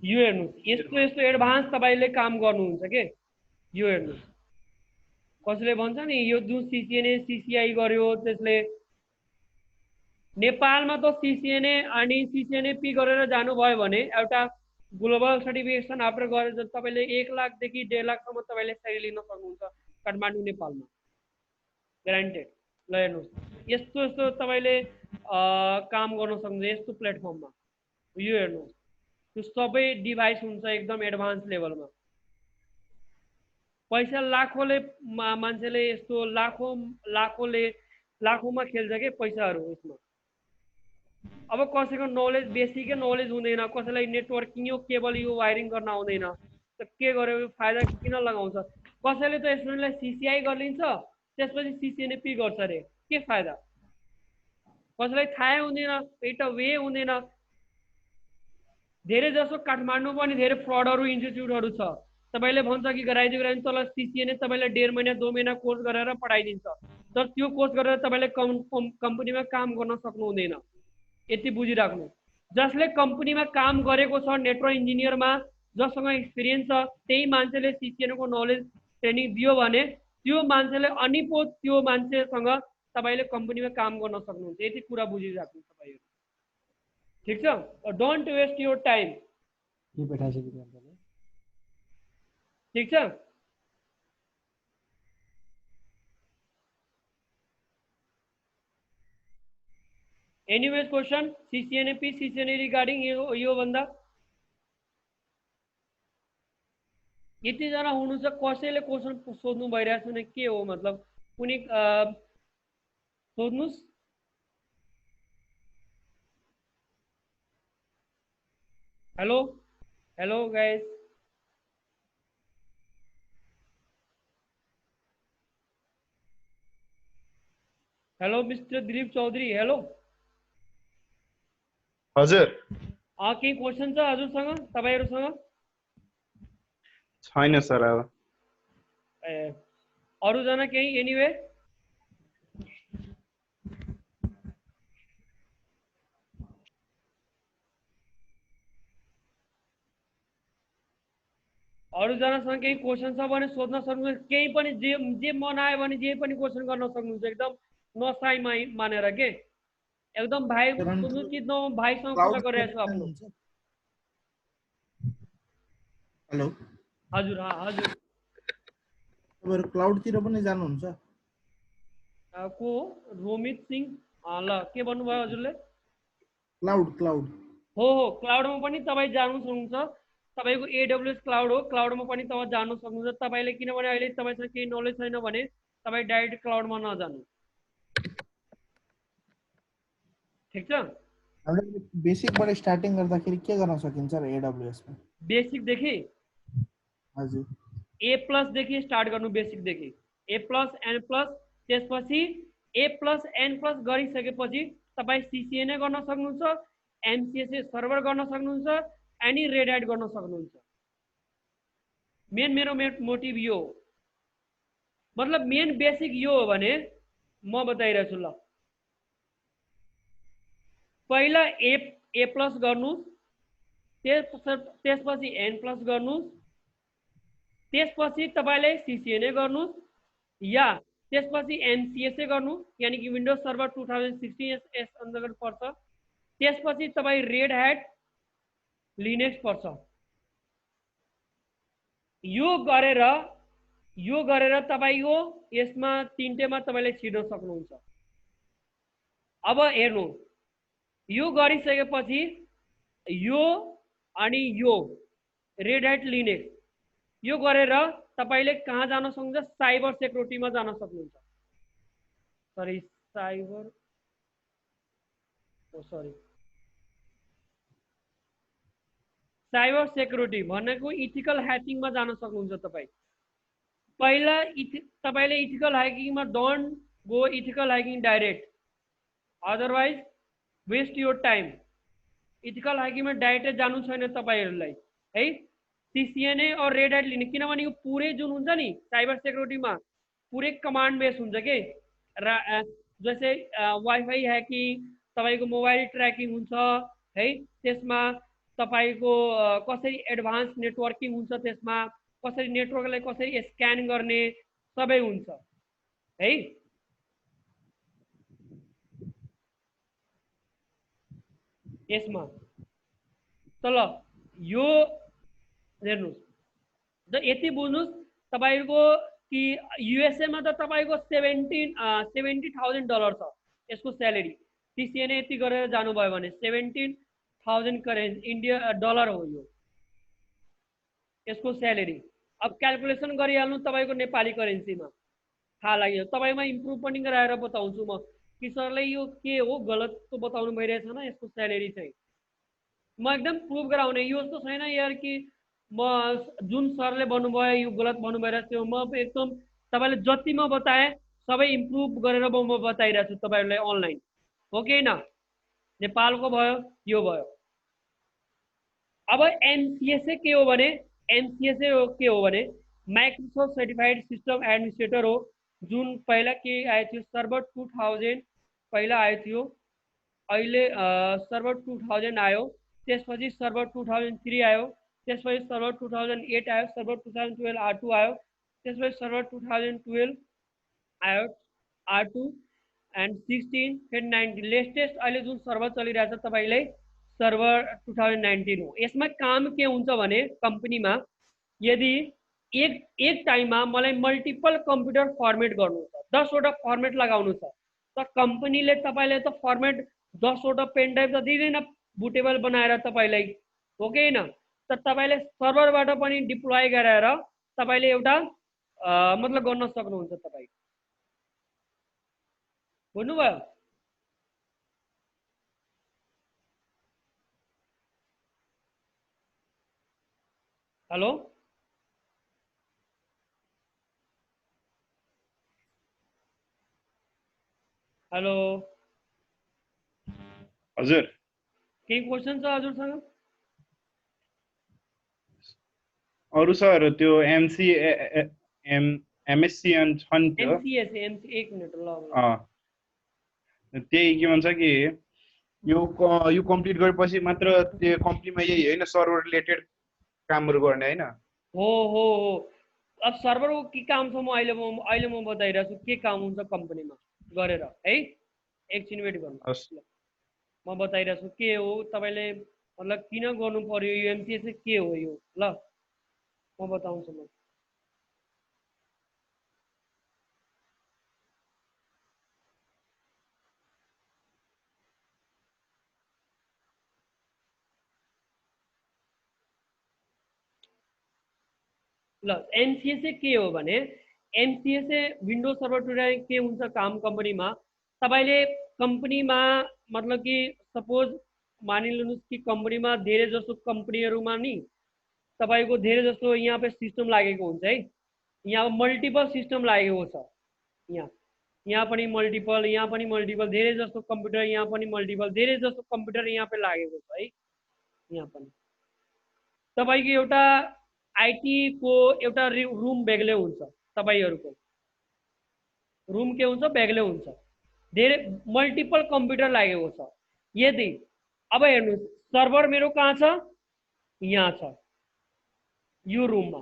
यो हेर्नुहोस्, यस्तो यस्तो एडभान्स तपाईँले काम गर्नुहुन्छ के। यो हेर्नुहोस्, कसैले भन्छ नि यो जुन सिसिएनए सिसिआई गर्यो त्यसले, नेपालमा त सिसिएनए अनि सिसिएनएपी गरेर जानुभयो भने एउटा ग्लोबल सर्टिफिकेसन आफ्टर गरेर तपाईँले 1 लाखदेखि 1.5 लाखसम्म तपाईँले स्यालेरी लिन सक्नुहुन्छ काठमाडौँ नेपालमा, ग्यारेन्टेड। ल हेर्नुहोस्, यस्तो यस्तो तपाईँले काम गर्न सक्नुहुन्छ यस्तो प्लेटफर्ममा। यो हेर्नुहोस्, त्यो सबै डिभाइस हुन्छ एकदम एडभान्स लेभलमा। पैसा लाखौँले मान्छेले यस्तो लाखौँमा खेल्छ के पैसाहरू यसमा। अब कसैको नलेज, बेसिकै नलेज हुँदैन, कसैलाई नेटवर्किङ यो केबल यो वायरिङ गर्न आउँदैन, त के गर्यो, फाइदा किन लगाउँछ? कसैले त स्टुडेन्टलाई सिसिआई गरिदिन्छ, त्यसपछि सिसिएनएपी गर्छ अरे, के फाइदा? कसैलाई थाहै हुँदैन, एउटा वे हुँदैन। धेरै जसो काठमाडौँ पनि धेरै फ्रडहरू इन्स्टिट्युटहरू छ। तपाईँले भन्छ कि गराइदियो तल सिसिएनए तपाईँले 1.5 महिना 2 महिना कोर्स गरेर पढाइदिन्छ, तर त्यो कोर्स गरेर तपाईँले कम्पनीमा काम गर्न सक्नुहुँदैन। यति बुझिराख्नु, जसले कम्पनीमा काम गरेको छ नेटवर्क इन्जिनियरमा, जससँग एक्सपिरियन्स छ, त्यही मान्छेले सिसिएनएको नलेज ट्रेनिङ दियो भने त्यो मान्छेले अनि पो त्यो मान्छेसँग तपाईँले कम्पनीमा काम गर्न सक्नुहुन्छ। यति कुरा बुझिराख्नु तपाईँहरू, ठिक छ? डोन्ट वेस्ट योर टाइम, ठिक छ? एनीवेज क्वेसन सिसिएनएपी सिसिएनए रिगार्डिङ यो भन्दा यतिजना हुनुहुन्छ, कसैले क्वेसन सोध्नु भइरहेको छैन, के हो मतलब? कुनै सोध्नुहोस्। Hello hello guys, hello mister Dilip Chaudhary, hello. हजुर, केही क्वेसन छ हजुरसँग, तपाईँहरूसँग? छैन सर। अब अरूजना केही? एनिवे अरूजनासँग केही क्वेसन छ भने सोध्न सक्नुहुन्छ। केही पनि जे मन आयो भने जे पनि क्वेसन गर्न सक्नुहुन्छ, एकदम नसाई मानेर के। एकदम भाइ सोध्नु कि भाइसँग कुरा गरिरहेको छु आफ्नो। हेलो हजुर, हजुर। तपाईँहरू क्लाउडतिर पनि जानुहुन्छ? को? रोमित सिंह। ल, के भन्नुभयो हजुरले? क्लाउड क्लाउड हो, क्लाउडमा पनि तपाईँ जानु सक्नुहुन्छ। तपाईँको AWS क्लाउड हो, क्लाउडमा पनि तपाईँ जानु सक्नुहुन्छ। तपाईँले किनभने अहिले तपाईँसँग केही नलेज छैन भने तपाईँ डाइरेक्ट क्लाउडमा नजानु, ठिक छ? हामीले बेसिकबाट स्टार्टिङ गर्दाखेरि के गर्न सकिन्छ र AWS मा? बेसिकदेखि हजुर, A+ देखि स्टार्ट गर्नु, बेसिकदेखि A+, N+, त्यसपछि A+, N+ गरिसकेपछि तपाईँ सिसिएनए गर्न सक्नुहुन्छ, MCSA सर्भर गर्न सक्नुहुन्छ, अनि रेड ह्याट गर्न सक्नुहुन्छ। मेरो मोटिभ यो हो, मतलब मेन बेसिक यो हो भने म बताइरहेको छु। ल, पहिला A+ गर्नुहोस्, त्यसपछि N+ गर्नुहोस्, त्यसपछि तपाईँले सिसिएनए गर्नुहोस्, या त्यसपछि MCSA गर्नु, यानी कि विन्डोज सर्भर 2016 यस अन्तर्गत पर्छ। त्यसपछि तपाईँ रेड ह्याट लिनक्स पर्छ। यो गरेर यो गरेर तपाईको यसमा तीनटेमा तपाईले छिर्न सक्नुहुन्छ। अब हेर्नु यो गरिसकेपछि यो अनि यो रेड ह्याट लिनक्स यो गरेर तपाईले कहाँ जान सक्नुहुन्छ? साइबर सेक्युरिटीमा जान सक्नुहुन्छ। सरी साइबर साइबर सेक्युरिटी भनेको इथिकल ह्याकिङमा जान सक्नुहुन्छ तपाईँ। पहिला तपाईले इथिकल ह्याकिङमा don't go ethical hacking direct, otherwise waste your time. Ethical ह्याकिङमा डाइरेक्ट जानु छैन तपाईहरुलाई है। सीसीएनए और रेड ह्याट लिने, किनभने यो पुरै जुन हुन्छ नि साइबर सेक्युरिटीमा पुरै कमान्ड बेस हुन्छ के। जस्तै वाइफाई ह्याकिङ, तपाईको मोबाइल ट्र्याकिङ हुन्छ है, त्यसमा तपाईको कसरी एडभान्स नेटवर्किङ हुन्छ, त्यसमा कसरी नेटवर्कलाई कसरी स्क्यान गर्ने सबै हुन्छ है। यसमा तल यो हेर्नुस् त यति बुझ्नुस् तपाईको कि युएसए मा त तपाईको $70,000 छ यसको स्यालेरी। सीसीएनए यति गरेर जानुभयो भने 17,000 करेन्सी इन्डिया डलर हो यो यसको स्यालेरी। अब क्याल्कुलेसन गरिहाल्नु तपाईको नेपाली करेन्सीमा थाहा लाग्यो। तपाईमा इम्प्रुभ पनि गराएर बताउँछु म कि सरले यो के हो गलत तो बताउनु भइरहेछ न यसको स्यालेरी चाहिँ। म एकदम प्रुभ गराउने, यो जस्तो छैन यार कि म जुन सरले भन्नुभयो यो गलत भन्नु भइरहेछ त्यो म एकदम तपाईले जति म बताए सबै इम्प्रुभ गरेर म बताइरहेछु तपाईहरुलाई अनलाइन, हो कि हैन? नेपालको भयो यो भयो। अब एमसीएसए के हो भने, एमसीएसए के हो भने माइक्रोसफ्ट सर्टिफाइड सिस्टम एडमिनिस्ट्रेटर हो। जुन पहिला के आयो थियो सर्भर 2000 पहिला आयो थियो, अहिले सर्भर 2000 आयो, त्यसपछि सर्भर 2003 आयो, त्यसपछि सर्भर 2008 आयो, सर्भर 2012 R2 आयो, त्यसपछि सर्भर 2012 आयो R2 एन्ड 16 फेरि 19 लेटेस्ट अहिले जुन सर्भर चलिरहेछ तपाईले सर्भर 2019 हो। यसमा काम के हुन्छ भने कम्पनीमा यदि एक टाइममा मलाई मल्टिपल कम्प्युटर फर्मेट गर्नु छ, 10 वटा फर्मेट लगाउनु छ, त कम्पनीले तपाईले त फर्मेट 10 वटा पेन ड्राइभ त दिँदैन बुटेबल बनाएर तपाईलाई, हो कि हैन? त तपाईले सर्भरबाट पनि डिप्लोय गरेर तपाईले एउटा मतलब गर्न सक्नुहुन्छ। तपाई बुझ्नुभयो? हेलो हेलो हजुर केही क्वेसन छ हजुरसँग? अरु सर त्यो एमएससी छ नि त्यो एमसीएस एक मिनेट ल त्यही के भन्छ कि यो कम्प्लिट गरेपछि मात्र त्यो कम्पनीमा यही हैन सर्भर रिलेटेड कामहरु गर्ने हैन? हो हो हो। अब सर्भरको के काम छ म अहिले म बताइरहेछु के काम हुन्छ कम्पनीमा गरेर है। एकछिन वेट गर्नुहोस् म बताइरहेछु के हो तपाईले मतलब किन गर्नु पर्यो यो एमसीएस के हो यो ल म बताउँछु म। ल एमसीएसए के हो भने एमसीएसए विन्डोज सर्भर टुडे के हुन्छ काम कम्पनीमा तपाईले कम्पनीमा मतलब कि सपोज मानिलिनुस् कि कम्पनीमा धेरै जसो कम्पनीहरुमा नि तपाईको धेरै जसो यहाँ पे सिस्टम लागेको हुन्छ है। यहाँ मल्टिपल सिस्टम लागेको छ, यहाँ पनि मल्टिपल, यहाँ पनि मल्टिपल, धेरै जसो कम्प्युटर यहाँ पनि मल्टिपल, धेरै जसो कम्प्युटर यहाँ पे लागेको छ है। यहाँ पनि तपाईको एउटा आईटी को एउटा रूम बेग्लै हुन्छ, तपाईहरुको रूम के हुन्छ बेग्लै हुन्छ, धेरै मल्टिपल कम्प्युटर लागेको छ। यदि अब हेर्नु सर्भर मेरो कहाँ छ? यहाँ छ यो रूममा।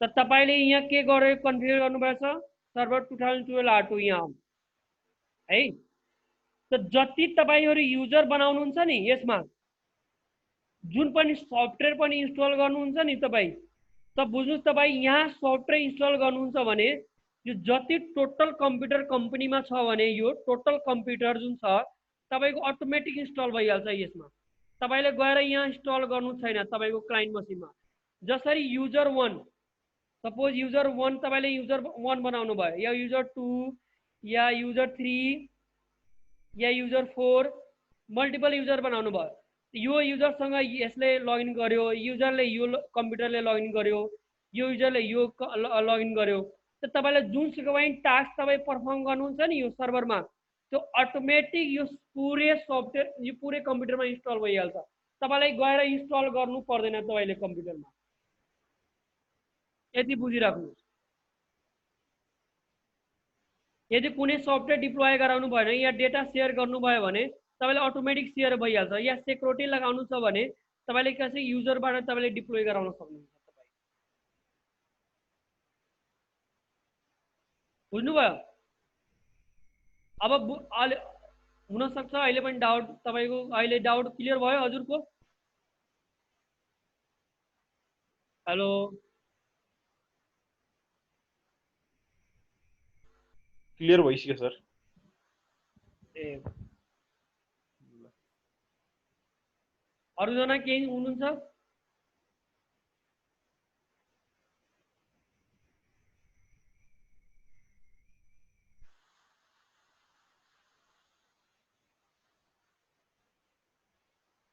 त तपाईले यहाँ के गरेर कन्फिगर गर्नुपर्छ? सर्भर 2012 R2 यहाँ है। त जति तपाईहरु युजर बनाउनुहुन्छ नि यसमा जुन पनि सफ्टवेयर पनि इन्स्टल गर्नुहुन्छ नि तपाई त बुझ्नुस् तपाईँ यहाँ सफ्टवेयर इन्स्टल गर्नुहुन्छ भने यो जति टोटल कम्प्युटर कम्पनीमा छ भने यो टोटल कम्प्युटर जुन छ तपाईँको अटोमेटिक इन्स्टल भइहाल्छ यसमा। तपाईँले गएर यहाँ इन्स्टल गर्नु छैन तपाईँको क्लाइन्ट मसिनमा। जसरी युजर 1 सपोज युजर 1 तपाईँले युजर 1 बनाउनु भयो या युजर 2 या युजर 3 या युजर 4 मल्टिपल युजर बनाउनु भयो। यो युजरसँग यसले लगइन गर्यो, युजरले यो कम्प्युटरले लगइन गर्यो, यो युजरले यो लगइन गर्यो। त तपाईले जुनसुकै पनि टास्क तपाईँ पर्फर्म गर्नुहुन्छ नि यो सर्भरमा त्यो अटोमेटिक यो पुरै सफ्टवेयर यो पुरै कम्प्युटरमा इन्स्टल भइहाल्छ। तपाईलाई गएर इन्स्टल गर्नु पर्दैन तपाईले कम्प्युटरमा। यति बुझिराख्नुहोस्। यदि कुनै सफ्टवेयर डिप्लोय गराउनु भएन या डेटा सेयर गर्नुभयो भने तपाईले अटोमेटिक सेयर भइहाल्छ। या सेक्युरिटी लगाउनु छ भने तपाईले कसै युजरबाट तपाईले डिप्लोय गराउन सक्नुहुन्छ। तपाई बुझ्नुभयो? अब हुन सक्छ अहिले पनि डाउट तपाईको अहिले डाउट क्लियर भयो हजुरको? हेलो क्लियर भइसक्यो सर। ए अरूजना केही हुनुहुन्छ?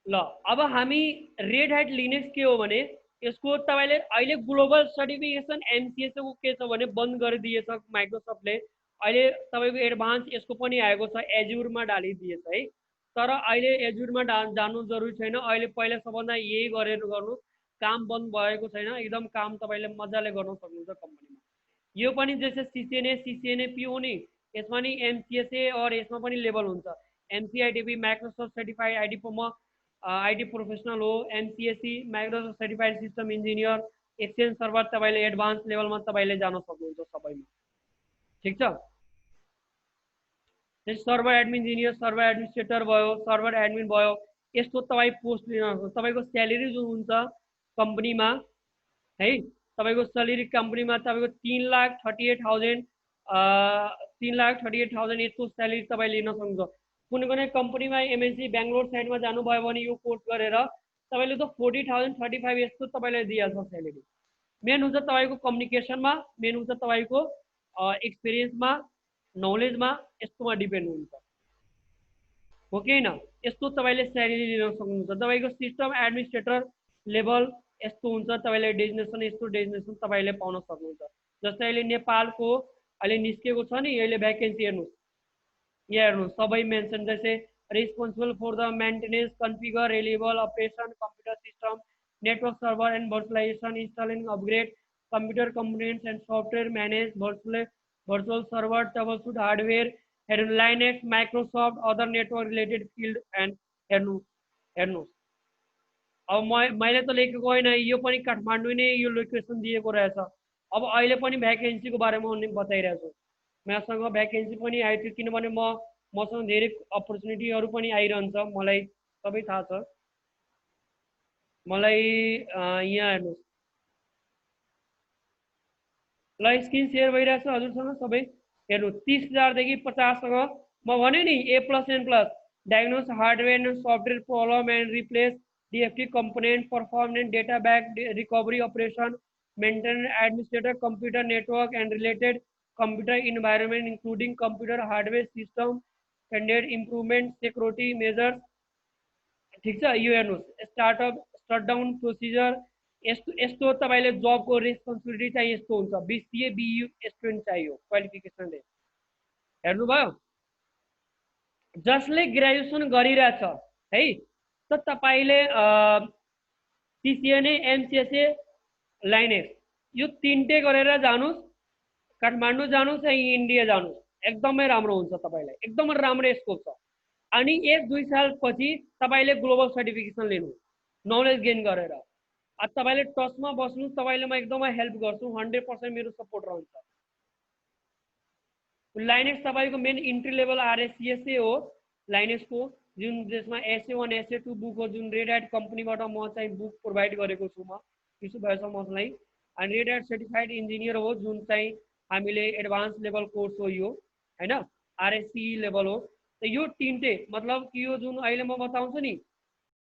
ल अब हामी रेड ह्याट लिनक्स के हो भने यसको तपाईले अहिले ग्लोबल सर्टिफिकेसन एमसीएसए को के छ भने बन्द गरिदिएछ माइक्रोसफ्टले। अहिले तपाईको एडभान्स यसको पनि आएको छ, एजुरमा डालिदिएछ है। तर अहिले एजुरमा जानु जरुरी छैन। अहिले पहिला सबभन्दा यही गरेर गर्नु, काम बन्द भएको छैन, एकदम काम तपाईले मजाले गर्न सक्नुहुन्छ कम्पनीमा। यो पनि जस्तै सीसीएनए पिओ नि यसमा नि एमसीएसए और यसमा पनि लेभल हुन्छ। MCITP Microsoft certified IT professional हो, MCSC Microsoft certified system engineer, exchange server तपाईले एडभान्स लेभलमा तपाईले जान सक्नुहुन्छ सबैमा। ठीक छ? Server admin engineer, server administrator भयो, सर्भर एडमिन भयो, यस्तो तपाईँ पोस्ट लिन सक्नुहुन्छ। तपाईँको स्यालेरी जुन हुन्छ कम्पनीमा है, तपाईँको स्यालेरी कम्पनीमा तपाईँको 3,38,000 3,38,000 यस्तो स्यालेरी तपाईँ लिन सक्नुहुन्छ। कुनै कुनै कम्पनीमा एमएनसी बेङ्गलोर साइडमा जानुभयो भने यो कोर्स गरेर तपाईँले त 40,000 35 यस्तो तपाईँलाई दिइहाल्छ स्यालेरी। मेन हुन्छ तपाईँको कम्युनिकेसनमा, मेन हुन्छ तपाईँको एक्सपिरियन्समा, नलेजमा, यस्तोमा डिपेन्ड हुन्छ। हो कि होइन? यस्तो तपाईँले स्यालेरी लिन सक्नुहुन्छ। तपाईँको सिस्टम एडमिनिस्ट्रेटर लेभल यस्तो हुन्छ, तपाईँले डेजिग्नेसन यस्तो डेजिग्नेसन तपाईँले पाउन सक्नुहुन्छ। जस्तै अहिले नेपालको अहिले निस्केको छ नि अहिले भ्याकेन्सी हेर्नुहोस्, यहाँ हेर्नुहोस् सबै मेन्सन जस्तै responsible for the maintenance, configure, reliable operation, computer system, network server and virtualization, install and upgrade computer components and software manage virtual server, troubleshoot hardware, Linux, Microsoft, other network related field and हेर्नुहोस्। अब मैले त लेखेको होइन, यो पनि काठमाडौँ नै यो लोकेसन दिएको रहेछ। अब अहिले पनि भ्याकेन्सीको बारेमा बताइरहेको छु। मसँग भ्याकेन्सी पनि आएको थियो किनभने मसँग धेरै अपर्च्युनिटीहरू पनि आइरहन्छ, मलाई सबै थाहा छ। मलाई यहाँ हेर्नुहोस् ल स्क्रिन सेयर भइरहेछ हजुरसँग सबै हेर्नु। 30,000 देखि 50,000 म भने नि A+N+ diagnose hardware and software problem and replace DFT component, perform data back recovery operation, maintain administrator computer network and related computer environment including computer hardware system, standard improvement, security measures। ठीक छ? यो हेर्नुहोस् startup shutdown procedure यस्तो तपाईले जबको responsibility चाहिँ यस्तो हुन्छ। BCA BU स्टुडेन्ट चाहियो क्वालिफिकेसन ले। हेर्नुभयो? जसले ग्रेजुएसन गरिरहेछ है त तपाईले सीसीएनए एमसीएसए लाइनेक्स यो तीनटे गरेर जानुस्, काठमाडौँ जानुस् या इन्डिया जानुस्, एकदमै राम्रो हुन्छ तपाईलाई, एकदमै राम्रो स्कोप छ। अनि 1-2 साल पछि तपाईले ग्लोबल सर्टिफिकेसन लिनु, नलेज गेन गरेर। अब तपाईले टचमा बस्नु, तपाईले म एकदमै हेल्प गर्छु, 100% मेरो सपोर्ट रहन्छ। लाइनेक्स तपाईको मेन इन्ट्री लेभल आरएससीएसए हो लाइनेक्सको, जुन जसमा SA1 SA2 बुक हो, जुन रेड ह्याट कम्पनीबाट म चाहिँ बुक प्रोभाइड गरेको छु। म त्यसो भएछ मलाई अनि रेड ह्याट सर्टिफाइड इन्जिनियर हो जुन चाहिँ हामीले एडभान्स लेभल कोर्स हो यो हैन, आरएससी लेभल हो। त यो तीनटे मतलब कि यो जुन अहिले म बताउँछु नि